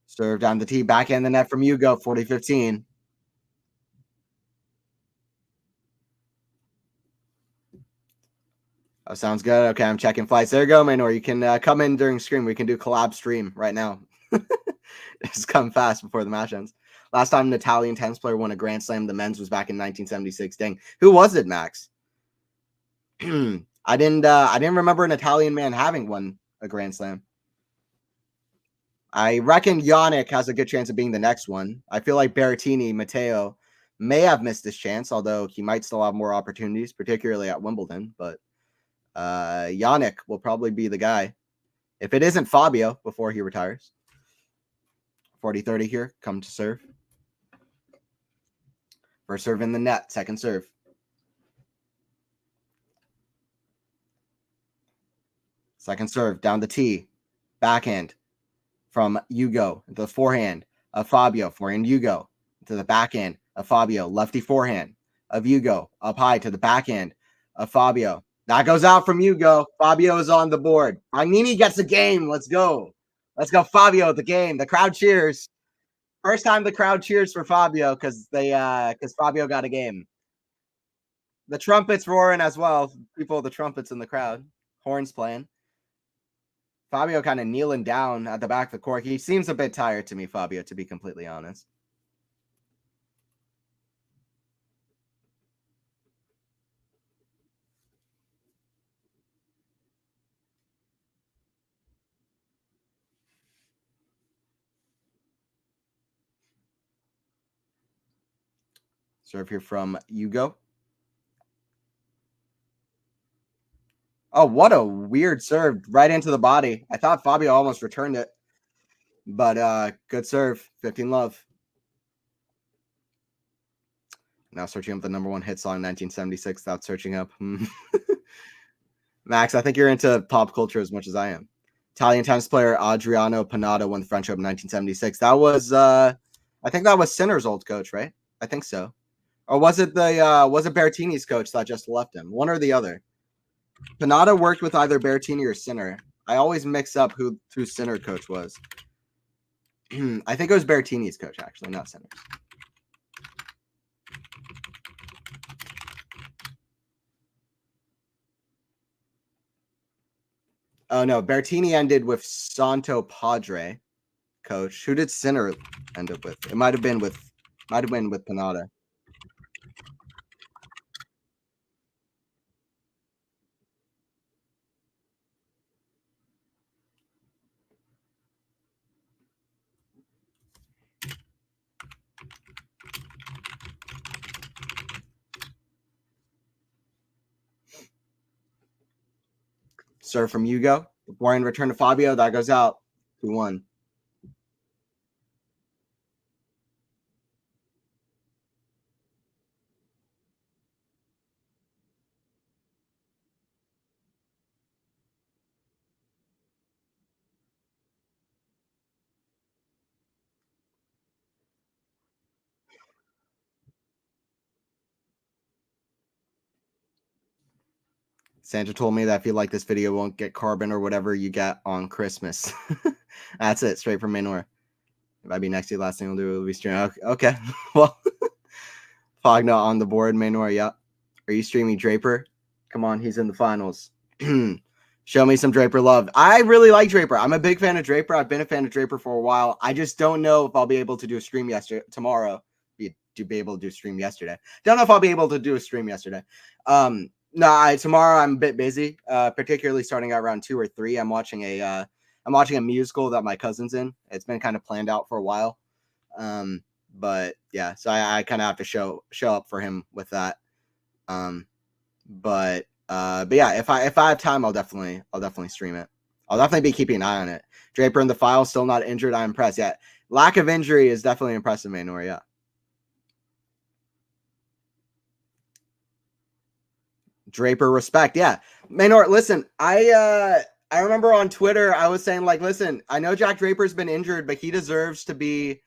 Serve down the tee. Backhand the net from Hugo. 40-15. Oh, sounds good. Okay, I'm checking flights. There you go, Manor. You can come in during stream. We can do collab stream right now. Just come fast before the match ends. Last time an Italian tennis player won a Grand Slam, the men's, was back in 1976. Dang, who was it, Max? I didn't remember an Italian man having won a Grand Slam. I reckon Yannick has a good chance of being the next one. I feel like Berrettini, Matteo may have missed this chance, although he might still have more opportunities, particularly at Wimbledon. But Yannick will probably be the guy. If it isn't Fabio before he retires. 40-30 here. Come to serve. First serve in the net. Second serve. Second serve down the tee. Backhand from Hugo. The forehand of Fabio. Forehand Hugo. To the backhand of Fabio. Lefty forehand of Hugo. Up high to the backhand of Fabio. That goes out from Hugo. Fabio is on the board. Fognini gets the game. Let's go. Let's go, Fabio, the game. The crowd cheers. First time the crowd cheers for Fabio because Fabio got a game. The trumpets roaring as well. People, the trumpets in the crowd. Horns playing. Fabio kind of kneeling down at the back of the court. He seems a bit tired to me, Fabio, to be completely honest. Serve here from Hugo. Oh, what a weird serve right into the body. I thought Fabio almost returned it. But good serve. 15 love. Now searching up the number one hit song 1976 without searching up. Max, I think you're into pop culture as much as I am. Italian tennis player Adriano Panatta won the French Open 1976. That was I think that was Sinner's old coach, right? I think so. Or was it Berrettini's coach that just left him? One or the other. Panatta worked with either Berrettini or Sinner. I always mix up who Sinner coach was. I think it was Berrettini's coach, actually, not Sinner's. Oh no, Berrettini ended with Santo Padre coach. Who did Sinner end up with? It might have been with Panatta. Serve from Hugo. Boring return to Fabio. That goes out. 2-1. Santa told me that if you like this video, won't get carbon or whatever you get on Christmas. That's it. Straight from Manor. If I be next to you, last thing we'll do will be stream. Okay. Well, Fogna on the board. Manor, yeah. Are you streaming Draper? Come on. He's in the finals. Show me some Draper love. I really like Draper. I'm a big fan of Draper. I've been a fan of Draper for a while. I just don't know if I'll be able to do a stream tomorrow. To be able to do a stream yesterday. Don't know if I'll be able to do a stream yesterday. No, tomorrow I'm a bit busy, particularly starting at around 2 or 3. I'm watching I'm watching a musical that my cousin's in. It's been kind of planned out for a while. But yeah, so I kind of have to show up for him with that. But yeah, if I have time, I'll definitely stream it. I'll definitely be keeping an eye on it. Draper in the file, still not injured. I'm impressed. Yeah, lack of injury is definitely impressive, Manor. Yeah. Draper respect. Yeah. Manor, listen, I remember on Twitter I was saying, like, listen, I know Jack Draper's been injured, but he deserves to be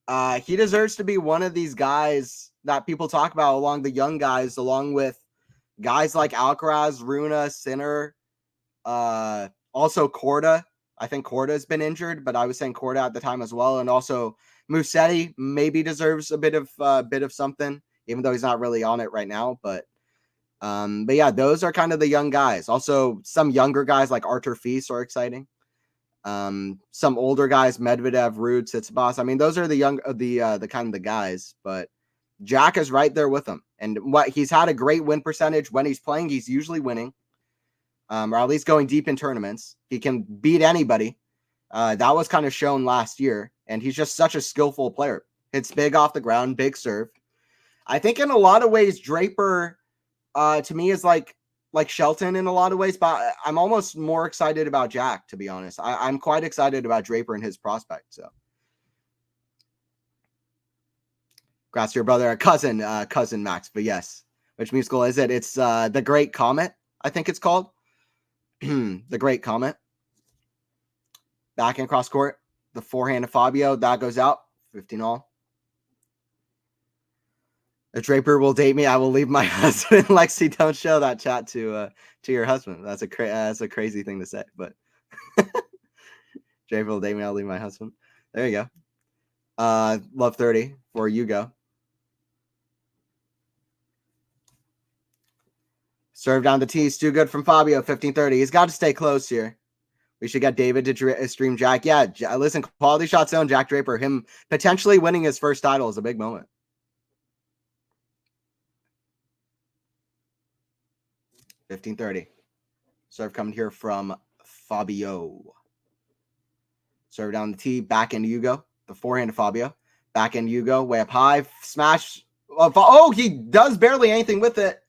one of these guys that people talk about along the young guys, along with guys like Alcaraz, Runa, Sinner, also Korda. I think Korda's been injured, but I was saying Korda at the time as well. And also Musetti maybe deserves a bit of something, even though he's not really on it right now. But yeah, those are kind of the young guys. Also, some younger guys like Artur Feast are exciting. Some older guys, Medvedev, Ruud, Tsitsipas. I mean, those are the young, the kind of the guys. But Jack is right there with them, and what he's had a great win percentage when he's playing. He's usually winning, or at least going deep in tournaments. He can beat anybody. That was kind of shown last year, and he's just such a skillful player. Hits big off the ground, big serve. I think in a lot of ways, Draper, to me, is like Shelton in a lot of ways, but I'm almost more excited about Jack, to be honest. I'm quite excited about Draper and his prospect. So, congrats to your brother, cousin Max. But yes, which musical is it? It's The Great Comet, I think it's called. The Great Comet. Back in cross court, the forehand of Fabio that goes out, 15-all. If Draper will date me, I will leave my husband. Lexi, don't show that chat to your husband. That's a crazy thing to say, but Draper will date me, I'll leave my husband. There you go. Love 30 for Hugo. Serve down the tees, too good from Fabio, 15-30. He's got to stay close here. We should get David to stream Jack. Yeah, listen, Quality Shot Zone, Jack Draper, him potentially winning his first title is a big moment. 15-30. Serve coming here from Fabio. Serve down the tee, back end Hugo. The forehand of Fabio. Back end Hugo, way up high. Smash. Oh, he does barely anything with it.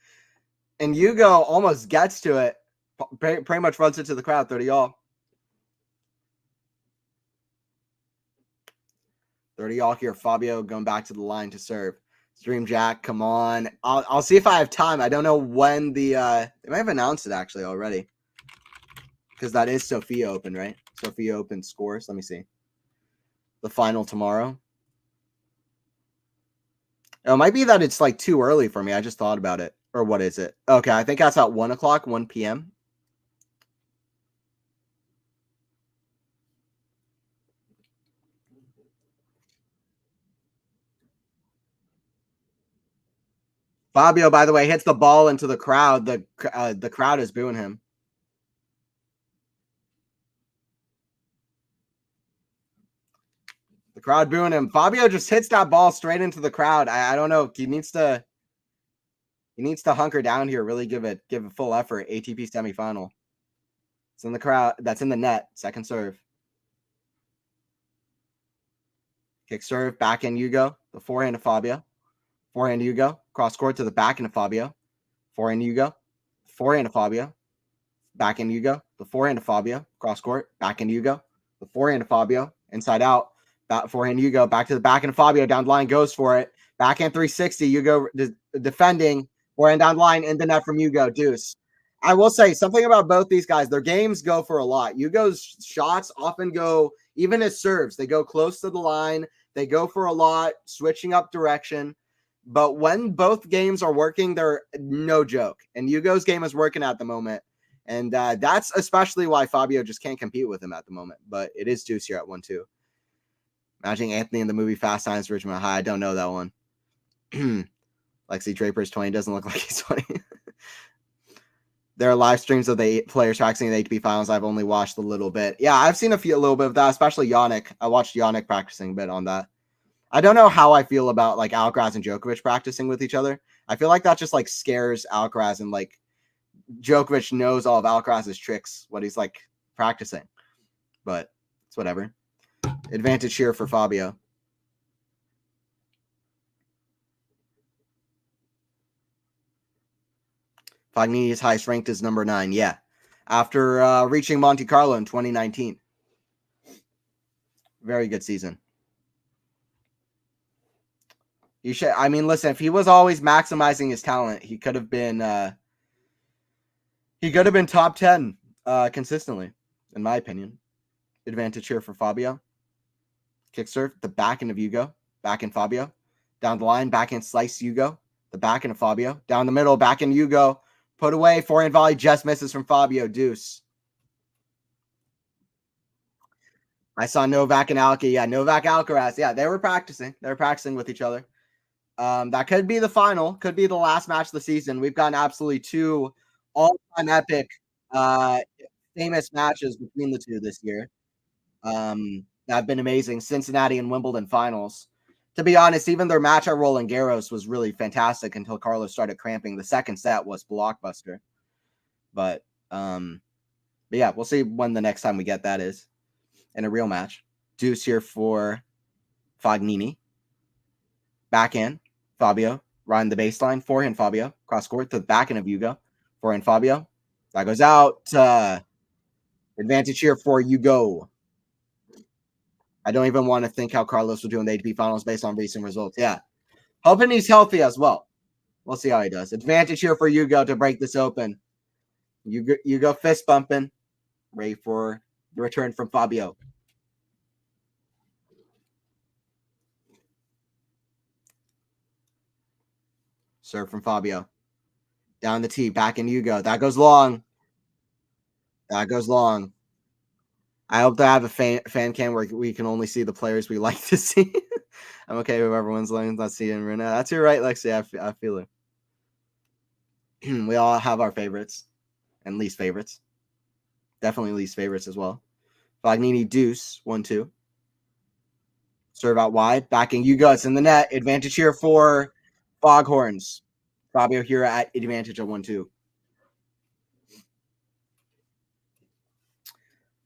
And Hugo almost gets to it. Pretty much runs into the crowd, 30-all. 30-all here. Fabio going back to the line to serve. Stream Jack, come on. I'll see if I have time. I don't know when the they might have announced it actually already. Because that is Sophia Open, right? Sophia Open scores. Let me see. The final tomorrow. Oh, it might be that it's like too early for me. I just thought about it. Or what is it? Okay, I think that's at 1 o'clock, 1 p.m. Fabio, by the way, hits the ball into the crowd. The crowd is booing him. The crowd booing him. Fabio just hits that ball straight into the crowd. I don't know. He needs to hunker down here. Really give it full effort. ATP semifinal. It's in the crowd. That's in the net. Second serve. Kick serve. Back in Hugo. The forehand of Fabio. Forehand Hugo. Cross court to the back end of Fabio. Forehand Hugo. Forehand of Fabio. Back end Hugo. The forehand of Fabio. Cross court. Back end Hugo. The forehand of Fabio. Inside out. Forehand Hugo. Back to the back end of Fabio. Down the line. Goes for it. Backhand 360. Hugo defending. Forehand down the line. In the net from Hugo. Deuce. I will say something about both these guys. Their games go for a lot. Hugo's shots often go, even his serves, they go close to the line. They go for a lot, switching up direction. But when both games are working, they're no joke. And Hugo's game is working at the moment. And that's especially why Fabio just can't compete with him at the moment. But it is Deuce here at 1-2. Imagining Anthony in the movie Fast Times at Ridgemont High. I don't know that one. Lexi Draper's 20. Doesn't look like he's 20. There are live streams of the players practicing the ATP finals. I've only watched a little bit. Yeah, I've seen a little bit of that, especially Yannick. I watched Yannick practicing a bit on that. I don't know how I feel about like Alcaraz and Djokovic practicing with each other. I feel like that just like scares Alcaraz, and like Djokovic knows all of Alcaraz's tricks, what he's like practicing. but it's whatever. Advantage here for Fabio. Fognini is highest ranked as number 9. Yeah. After reaching Monte Carlo in 2019. Very good season. You should. I mean, listen. If he was always maximizing his talent, he could have been. He could have been top 10 consistently, in my opinion. Advantage here for Fabio. Kick serve, the back end of Hugo. Back in Fabio. Down the line, back end slice Hugo. The back end of Fabio. Down the middle, back end Hugo. Put away, forehand volley just misses from Fabio. Deuce. I saw Novak and Alcaraz. Yeah, Novak Alcaraz. Yeah, they were practicing. They were practicing with each other. That could be the final. Could be the last match of the season. We've gotten absolutely 2 all-time epic, famous matches between the two this year. That have been amazing. Cincinnati and Wimbledon finals. To be honest, even their match at Roland Garros was really fantastic until Carlos started cramping. The second set was blockbuster. But yeah, we'll see when the next time we get that is in a real match. Deuce here for Fognini. Backhand, Fabio. Run the baseline. Forehand, Fabio. Cross court to the backhand of Hugo. Forehand, Fabio. That goes out. Advantage here for Hugo. I don't even want to think how Carlos will do in the ATP finals based on recent results. Yeah. Hoping he's healthy as well. We'll see how he does. Advantage here for Hugo to break this open. Hugo fist bumping. Ready for the return from Fabio. Serve from Fabio. Down the tee. Back in Hugo. That goes long. That goes long. I hope to have a fan cam where we can only see the players we like to see. I'm okay with everyone's lane. Let's see right now. That's your right, Lexi. I feel it. We all have our favorites and least favorites. Definitely least favorites as well. Fognini deuce 1-2. Serve out wide. Backing Hugo. It's in the net. Advantage here for Foghorns. Fabio here at advantage of 1-2.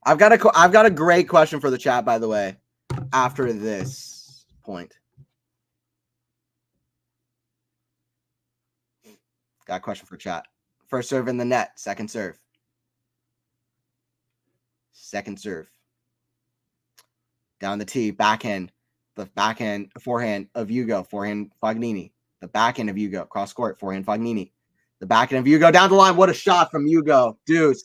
I've got a great question for the chat, by the way, after this point. Got a question for chat. First serve in the net. Second serve. Second serve. Down the tee. Backhand. The backhand, forehand of Hugo. Forehand Fognini. The backhand of Hugo. Cross court. Forehand Fognini. The backhand of Hugo. Down the line. What a shot from Hugo. Deuce.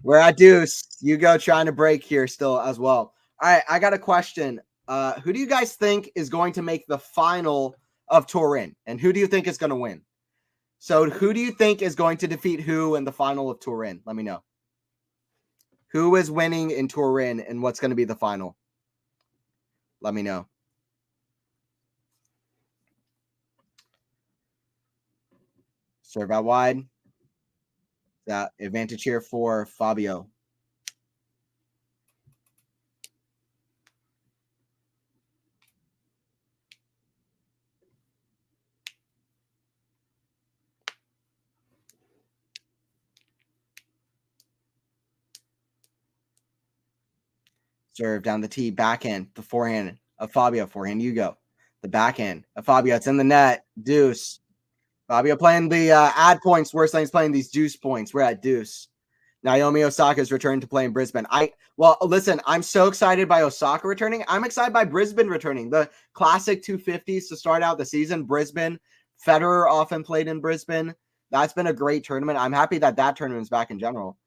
We're at deuce. Hugo trying to break here still as well. All right, I got a question. Who do you guys think is going to make the final of Turin? And who do you think is going to win? So who do you think is going to defeat who in the final of Turin? Let me know. Who is winning in Turin and what's going to be the final? Let me know. Serve out wide. That advantage here for Fabio. Serve down the tee, backhand, the forehand of Fabio, forehand Hugo. The backhand of Fabio, it's in the net, deuce. Fabio playing the ad points, worse than he's playing these deuce points. We're at deuce. Naomi Osaka's returned to play in Brisbane. Well, listen, I'm so excited by Osaka returning. I'm excited by Brisbane returning. The classic 250s to start out the season. Brisbane. Federer often played in Brisbane. That's been a great tournament. I'm happy that tournament's back in general.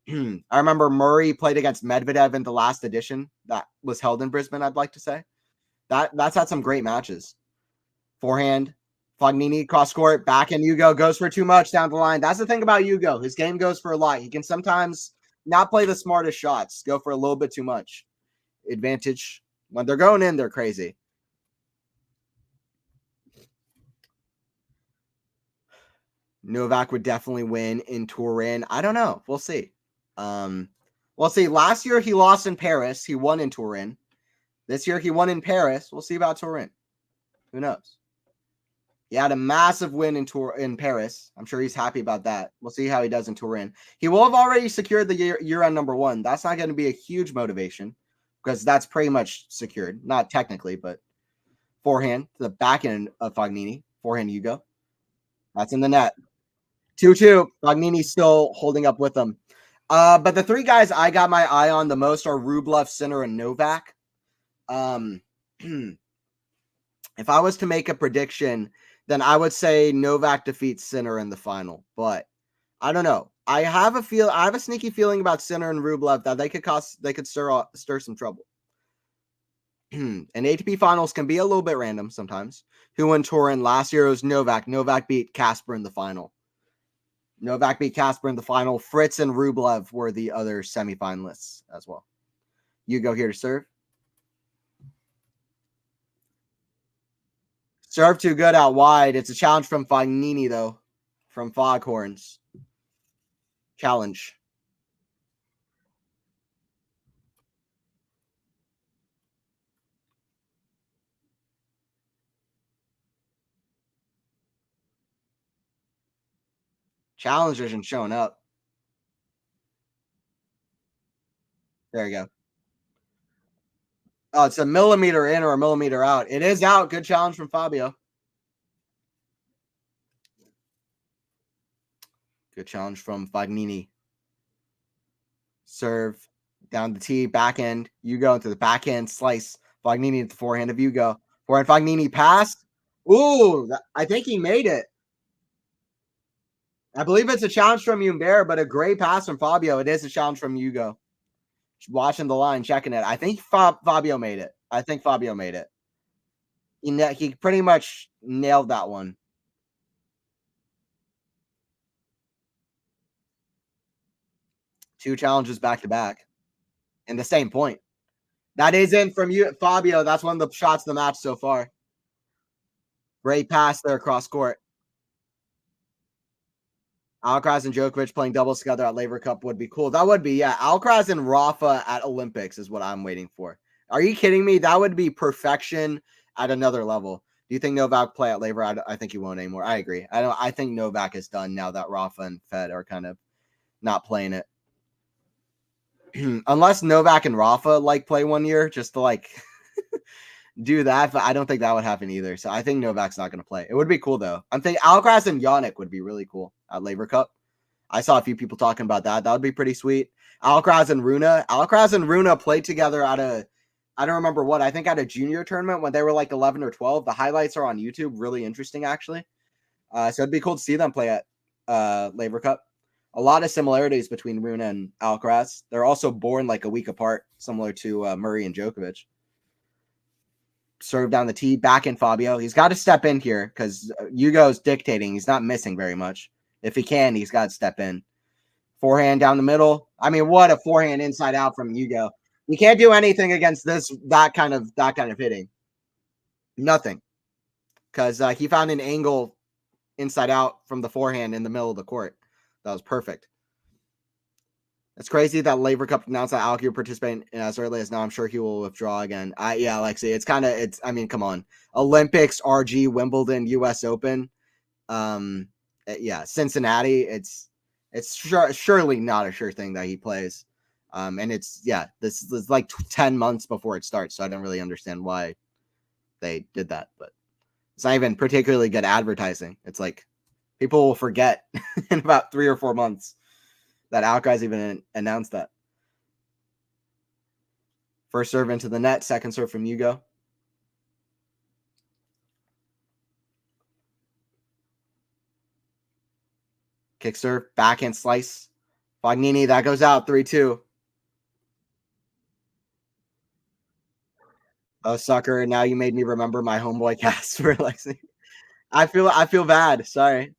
I remember Murray played against Medvedev in the last edition that was held in Brisbane, I'd like to say. That's had some great matches. Forehand, Fognini, cross court, backhand Hugo goes for too much down the line. That's the thing about Hugo. His game goes for a lot. He can sometimes not play the smartest shots, go for a little bit too much. Advantage. When they're going in, they're crazy. Novak would definitely win in Turin. I don't know. We'll see. We'll see. Last year he lost in Paris. He won in Turin. This year he won in Paris. We'll see about Turin. Who knows? He had a massive win in Paris. I'm sure he's happy about that. We'll see how he does in Turin. He will have already secured the year-end #1. That's not going to be a huge motivation because that's pretty much secured. Not technically, but forehand to the back end of Fognini. Forehand Hugo. That's in the net. 2-2. Fognini's still holding up with them. But the three guys I got my eye on the most are Rublev, Sinner, and Novak. If I was to make a prediction, then I would say Novak defeats Sinner in the final. But I don't know. I have a sneaky feeling about Sinner and Rublev that they could stir some trouble. And ATP finals can be a little bit random sometimes. Who won Turin last year? It was Novak. Novak beat Casper in the final. Fritz and Rublev were the other semifinalists as well. You go here to serve. Serve too good out wide. It's a challenge from Fognini, though. From Foghorns. Challenge. Challenge isn't showing up. There you go. Oh, it's a millimeter in or a millimeter out. It is out. Good challenge from Fabio. Good challenge from Fognini. Serve down the tee, backhand. You go into the backhand slice. Fognini at the forehand of Hugo. Forehand Fognini passed. Ooh, I think he made it. I believe it's a challenge from Humbert, but a great pass from Fabio. It is a challenge from Hugo. Watching the line, checking it. I think Fabio made it. He pretty much nailed that one. Two challenges back to back. And the same point. That is in from you, Fabio. That's one of the shots of the match so far. Great pass there across court. Alcaraz and Djokovic playing doubles together at Laver Cup would be cool. That would be, yeah. Alcaraz and Rafa at Olympics is what I'm waiting for. Are you kidding me? That would be perfection at another level. Do you think Novak play at Laver? I think he won't anymore. I agree. I think Novak is done now that Rafa and Fed are kind of not playing it. Unless Novak and Rafa play one year just to do that, but I don't think that would happen either. So I think Novak's not going to play. It would be cool though. I'm thinking Alcaraz and Yannick would be really cool at Laver Cup. I saw a few people talking about that. That would be pretty sweet. Alcaraz and Runa played together at I don't remember what. I think at a junior tournament when they were 11 or 12. The highlights are on YouTube. Really interesting, actually. So it'd be cool to see them play at Laver Cup. A lot of similarities between Runa and Alcaraz. They're also born a week apart, similar to Murray and Djokovic. Serve down the tee, back in Fabio. He's got to step in here because Hugo's dictating. He's not missing very much. If he can, he's got to step in. Forehand down the middle. I mean, what a forehand inside out from Hugo. You can't do anything against that kind of hitting. Nothing. Because he found an angle inside out from the forehand in the middle of the court. That was perfect. It's crazy that Laver Cup announced that Alki will participate as early as now. I'm sure he will withdraw again. Yeah, Alexi, I mean, come on. Olympics, RG, Wimbledon, US Open. Yeah, Cincinnati. It's surely not a sure thing that he plays. And this is 10 months before it starts. So I don't really understand why they did that, but it's not even particularly good advertising. It's people will forget in about 3 or 4 months that Alcaraz even announced that. First serve into the net, second serve from Hugo. Kick serve, backhand slice. Fognini, that goes out 3-2. Oh, sucker. Now you made me remember my homeboy Casper. I feel bad. Sorry.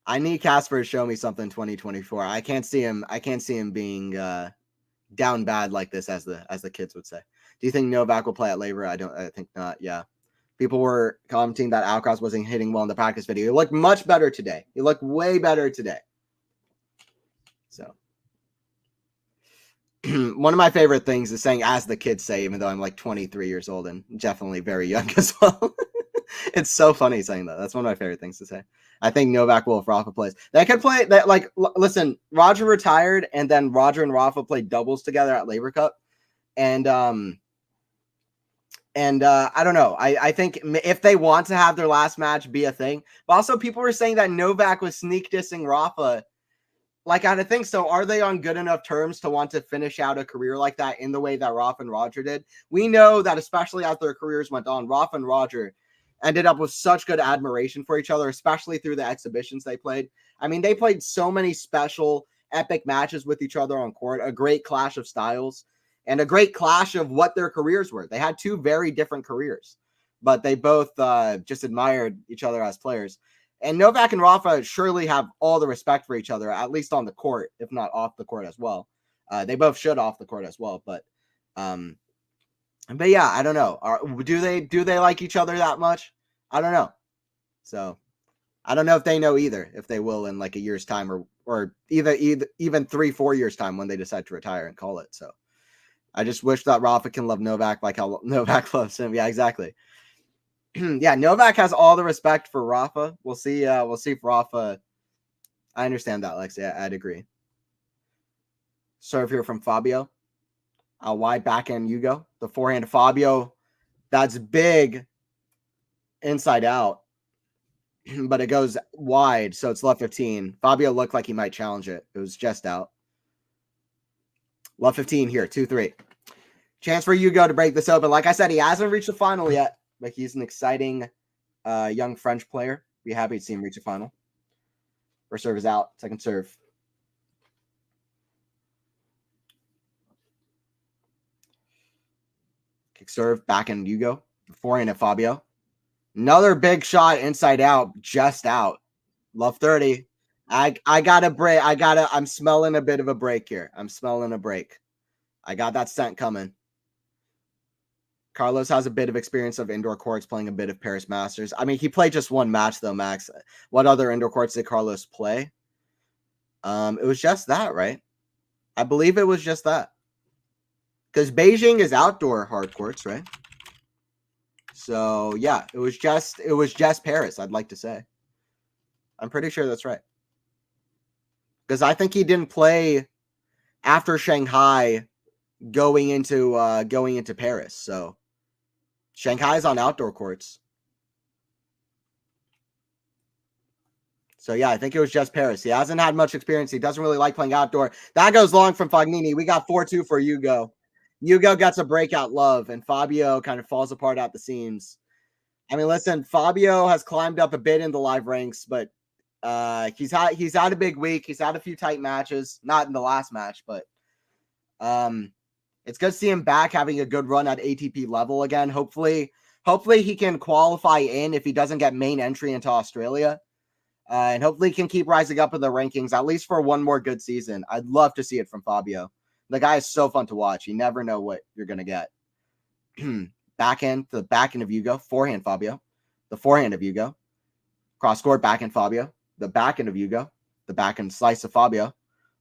I need Casper to show me something 2024. I can't see him being down bad like this, as the kids would say. Do you think Novak will play at Laver? I think not. Yeah. People were commenting that Alcaraz wasn't hitting well in the practice video. He looked much better today. He looked way better today. So one of my favorite things is saying, as the kids say, even though I'm 23 years old and definitely very young as well. It's so funny saying that. That's one of my favorite things to say. I think Novak will if Rafa plays. They could play that. Like, listen, Roger retired, and then Roger and Rafa played doubles together at Labor Cup, and I don't know. I think if they want to have their last match be a thing, but also people were saying that Novak was sneak dissing Rafa. Like, I don't think so. Are they on good enough terms to want to finish out a career like that in the way that Rafa and Roger did? We know that, especially as their careers went on, Rafa and Roger ended up with such good admiration for each other, especially through the exhibitions they played. I mean, they played so many special, epic matches with each other on court, a great clash of styles, and a great clash of what their careers were. They had two very different careers, but they both just admired each other as players. And Novak and Rafa surely have all the respect for each other, at least on the court, if not off the court as well. They both should off the court as well. But yeah, I don't know. Do they like each other that much? I don't know. So I don't know if they know either, if they will in like a year's time or even 3-4 years time when they decide to retire and call it. So I just wish that Rafa can love Novak like how Novak loves him. Yeah, exactly. Yeah, Novak has all the respect for Rafa. We'll see if Rafa. I understand that, Lexi. I'd agree. Serve here from Fabio. Wide backhand Hugo. The forehand to Fabio. That's big inside out. But it goes wide, so it's left 15. Fabio looked like he might challenge it. It was just out. Left 15 here, 2-3. Chance for Hugo to break this open. Like I said, he hasn't reached the final yet. But he's an exciting young French player. Be happy to see him reach a final. First serve is out. Second serve. Kick serve. Backhand Hugo. Forehand at Fabio. Another big shot inside out. Just out. Love 30. I got a break. I'm smelling a bit of a break here. I'm smelling a break. I got that scent coming. Carlos has a bit of experience of indoor courts, playing a bit of Paris Masters. I mean, he played just one match, though, Max. What other indoor courts did Carlos play? It was just that, right? I believe it was just that. Because Beijing is outdoor hard courts, right? So, yeah, it was just Paris, I'd like to say. I'm pretty sure that's right. Because I think he didn't play after Shanghai going into Paris, so Shanghai's on outdoor courts. So, yeah, I think it was just Paris. He hasn't had much experience. He doesn't really like playing outdoor. That goes long from Fognini. We got 4-2 for Hugo. Hugo gets a breakout love, and Fabio kind of falls apart at the seams. I mean, listen, Fabio has climbed up a bit in the live ranks, but he's had a big week. He's had a few tight matches. Not in the last match, but it's good to see him back having a good run at ATP level again. Hopefully he can qualify in if he doesn't get main entry into Australia. And hopefully he can keep rising up in the rankings, at least for one more good season. I'd love to see it from Fabio. The guy is so fun to watch. You never know what you're going to get. Backhand to the backhand of Hugo. Forehand Fabio. The forehand of Hugo. Cross court backhand Fabio. The backhand of Hugo. The backhand slice of Fabio.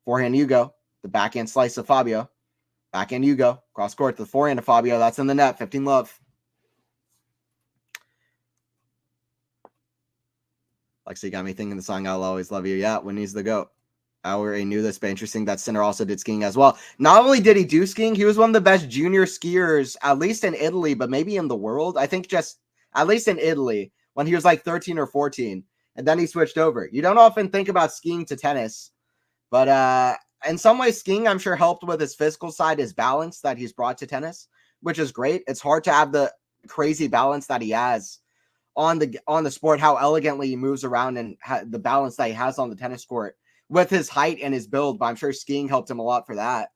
Forehand Hugo. The backhand slice of Fabio. Backhand Hugo. Cross court to the forehand of Fabio. That's in the net. 15 love. Lexi got me thinking the song I'll Always Love You. Yeah, when he's the GOAT. I already knew this, but interesting that Sinner also did skiing as well. Not only did he do skiing, he was one of the best junior skiers, at least in Italy, but maybe in the world. I think just at least in Italy when he was like 13 or 14. And then he switched over. You don't often think about skiing to tennis, but in some ways, skiing, I'm sure, helped with his physical side, his balance that he's brought to tennis, which is great. It's hard to have the crazy balance that he has on the sport, how elegantly he moves around and the balance that he has on the tennis court with his height and his build. But I'm sure skiing helped him a lot for that.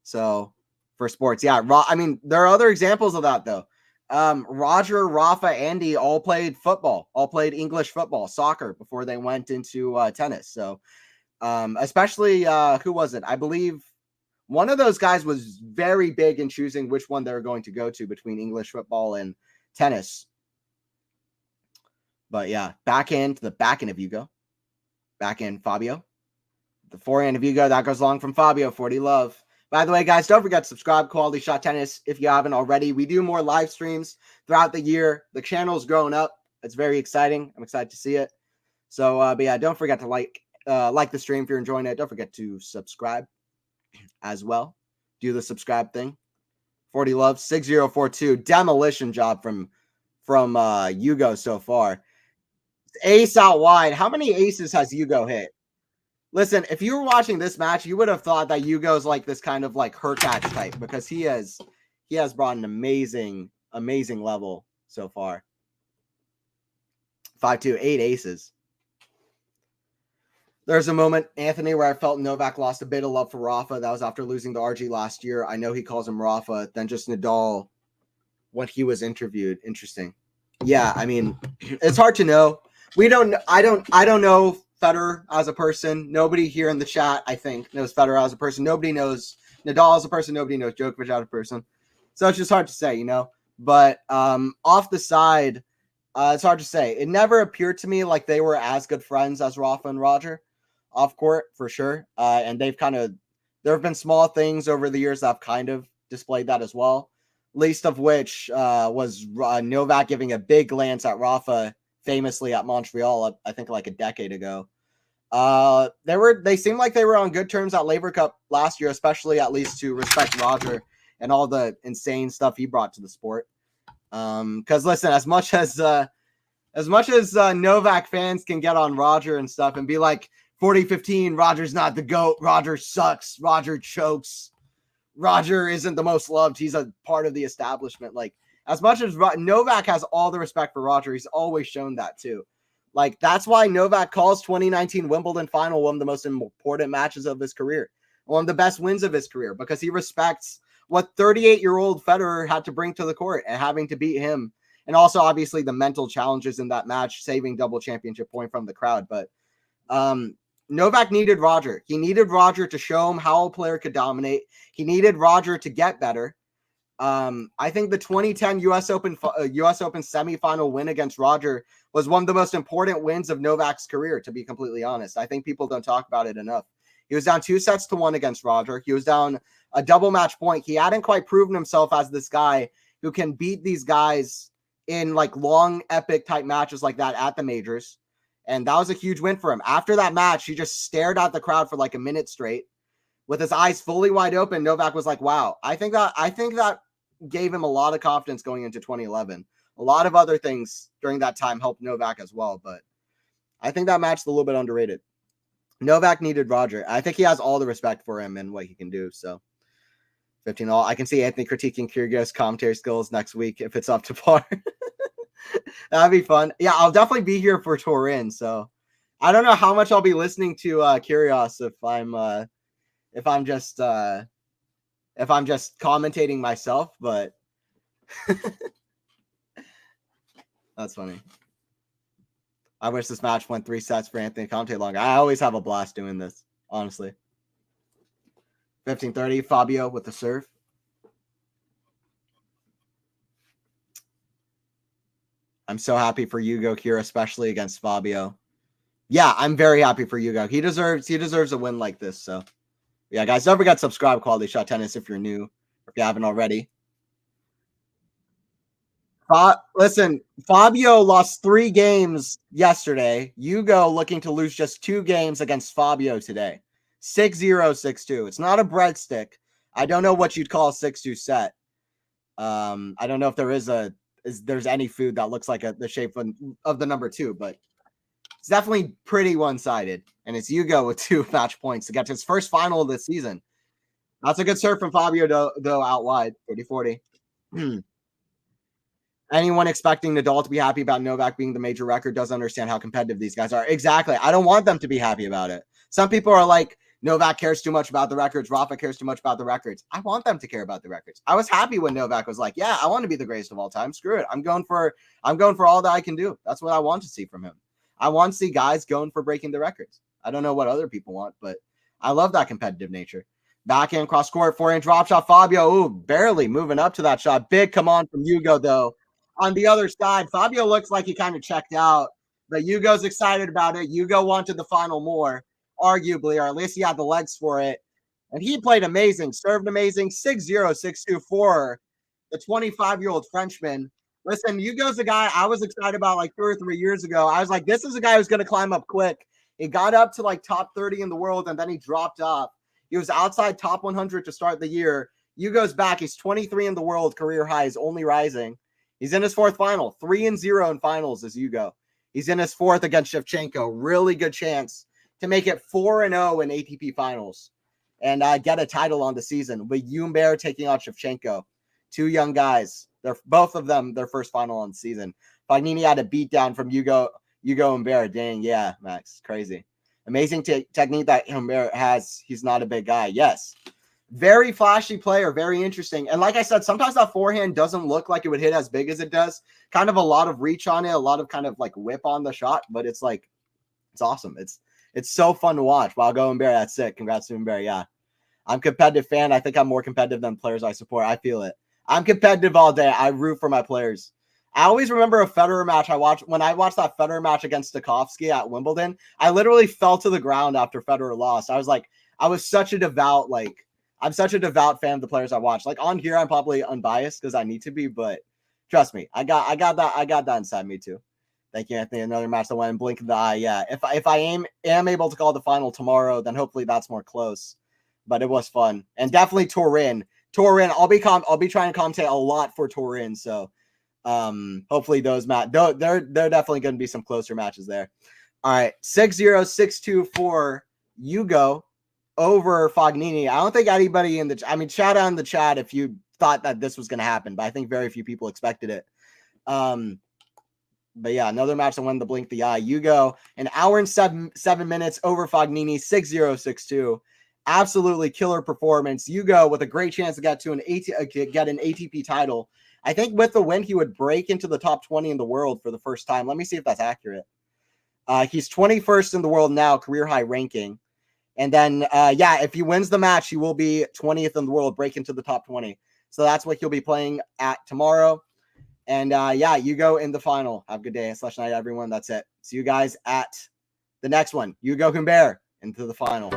So for sports, yeah. I mean, there are other examples of that, though. Roger, Rafa, Andy all played football, all played English football, soccer before they went into tennis. So especially who was it? I believe one of those guys was very big in choosing which one they were going to go to between English football and tennis. But yeah, backhand to the backhand of Hugo. Backhand Fabio. The forehand of Hugo, that goes long from Fabio. 40 love. By the way, guys, don't forget to subscribe Quality Shot Tennis if you haven't already. We do more live streams throughout the year. The channel's growing up. It's very exciting. I'm excited to see it. So, but yeah, don't forget to like the stream if you're enjoying it. Don't forget to subscribe as well. Do the subscribe thing. 40 loves 6042 demolition job from Hugo so far. Ace out wide. How many aces has Hugo hit? Listen, if you were watching this match, you would have thought that Hugo's like this kind of like Hurkacz type because he has brought an amazing level so far. 5-2, 8 aces. There's a moment, Anthony, where I felt Novak lost a bit of love for Rafa. That was after losing to RG last year. I know he calls him Rafa. Then just Nadal when he was interviewed. Interesting. Yeah, I mean, it's hard to know. I don't know Federer as a person. Nobody here in the chat, I think, knows Federer as a person. Nobody knows Nadal as a person. Nobody knows Djokovic as a person. So it's just hard to say, you know. But off the side, it's hard to say. It never appeared to me like they were as good friends as Rafa and Roger off court, for sure. And there have been small things over the years that have kind of displayed that as well. Least of which was Novak giving a big glance at Rafa famously at Montreal, I think like a decade ago. They seemed like they were on good terms at Laver Cup last year, especially at least to respect Roger and all the insane stuff he brought to the sport. Because listen, as much as Novak fans can get on Roger and stuff and be like 40-15, Roger's not the GOAT, Roger sucks, Roger chokes, Roger isn't the most loved, he's a part of the establishment. Like, as much as Novak has all the respect for Roger, he's always shown that too. Like, that's why Novak calls 2019 Wimbledon final one of the most important matches of his career, one of the best wins of his career, because he respects what 38-year-old Federer had to bring to the court and having to beat him. And also, obviously, the mental challenges in that match, saving double championship point from the crowd. But Novak needed Roger. He needed Roger to show him how a player could dominate. He needed Roger to get better. I think the 2010 U.S. Open semifinal win against Roger was one of the most important wins of Novak's career, to be completely honest. I think people don't talk about it enough. He was down 2-1 against Roger. He was down a double match point. He hadn't quite proven himself as this guy who can beat these guys in like long, epic type matches like that at the majors. And that was a huge win for him. After that match, he just stared at the crowd for like a minute straight with his eyes fully wide open. Novak was like, wow, I think that gave him a lot of confidence going into 2011. A lot of other things during that time helped Novak as well, but I think that match is a little bit underrated. Novak needed Roger. I think he has all the respect for him and what he can do. So 15 all. I can see Anthony critiquing Kyrgios commentary skills next week if it's up to par. That'd be fun. Yeah, I'll definitely be here for Turin. So I don't know how much I'll be listening to Kyrgios if I'm just commentating myself, but that's funny. I wish this match went 3 sets for Anthony to commentate longer. I always have a blast doing this, honestly. 15-30, Fabio with the serve. I'm so happy for Hugo here, especially against Fabio. Yeah, I'm very happy for Hugo. He deserves a win like this. So, yeah, guys, don't forget to subscribe, QualityShot Tennis, if you're new, if you haven't already. Listen, Fabio lost 3 games yesterday. Hugo looking to lose just 2 games against Fabio today. 6-0, 6-2. It's not a breadstick. I don't know what you'd call a 6-2 set. I don't know if there's any food that looks like the shape of the number 2, but it's definitely pretty one-sided. And it's Hugo with 2 match points to get to his first final of this season. That's a good serve from Fabio, though out wide, 30-40. Anyone expecting Nadal to be happy about Novak being the major record doesn't understand how competitive these guys are. Exactly. I don't want them to be happy about it. Some people are like, Novak cares too much about the records. Rafa cares too much about the records. I want them to care about the records. I was happy when Novak was like, yeah, I want to be the greatest of all time. Screw it. I'm going for all that I can do. That's what I want to see from him. I want to see guys going for breaking the records. I don't know what other people want, but I love that competitive nature. Backhand cross court, 4-inch drop shot. Fabio, ooh, barely moving up to that shot. Big come on from Hugo, though. On the other side, Fabio looks like he kind of checked out, but Hugo's excited about it. Hugo wanted the final more, arguably, or at least he had the legs for it. And he played amazing, served amazing. 6-0, 6-2 for the 25-year-old Frenchman. Listen, Hugo's the guy I was excited about like 2 or 3 years ago. I was like, this is a guy who's going to climb up quick. He got up to like top 30 in the world, and then he dropped off. He was outside top 100 to start the year. Hugo's back. He's 23 in the world, career high. He's only rising. He's in his 4th final. 3-0 in finals is Hugo. He's in his 4th against Shevchenko. Really good chance to make it 4-0 in ATP finals and get a title on the season with Humbert taking on Shevchenko. 2 young guys. They're both of them their first final on the season. Fognini had a beatdown from Hugo Humbert. Dang, yeah, Max, crazy. Amazing technique that Humbert has. He's not a big guy. Yes. Very flashy player, very interesting. And like I said, sometimes that forehand doesn't look like it would hit as big as it does. Kind of a lot of reach on it, a lot of kind of like whip on the shot, but it's like, it's awesome. It's so fun to watch. Wow, go Humbert, that's sick. Congrats to Humbert, yeah. I'm a competitive fan. I think I'm more competitive than players I support. I feel it. I'm competitive all day. I root for my players. I always remember a Federer match I watched. When I watched that Federer match against Stakhovsky at Wimbledon, I literally fell to the ground after Federer lost. I was like, I was such a devout, like, I'm such a devout fan of the players I watch. Like on here, I'm probably unbiased because I need to be, but trust me, I got that inside me too. Thank you, Anthony. Another match that went in blink of the eye. Yeah, if I am able to call the final tomorrow, then hopefully that's more close. But it was fun, and definitely Turin. I'll be trying to commentate a lot for Turin. So hopefully those they're definitely going to be some closer matches there. All right, 6-0, 6-2 for Hugo over Fognini. I don't think anybody in the, I mean, shout out in the chat if you thought that this was going to happen, but I think very few people expected it. But yeah, another match that went the blink of the eye. Hugo, an hour and 7 minutes over Fognini, 6-0, 6-2. Absolutely killer performance. Hugo with a great chance to get an ATP title. I think with the win, he would break into the top 20 in the world for the first time. Let me see if that's accurate. He's 21st in the world now, career high ranking. And then, yeah, if he wins the match, he will be 20th in the world, break into the top 20. So that's what he'll be playing at tomorrow. And yeah, Hugo in the final. Have a good day / night, everyone. That's it. See you guys at the next one. Hugo Humbert into the final.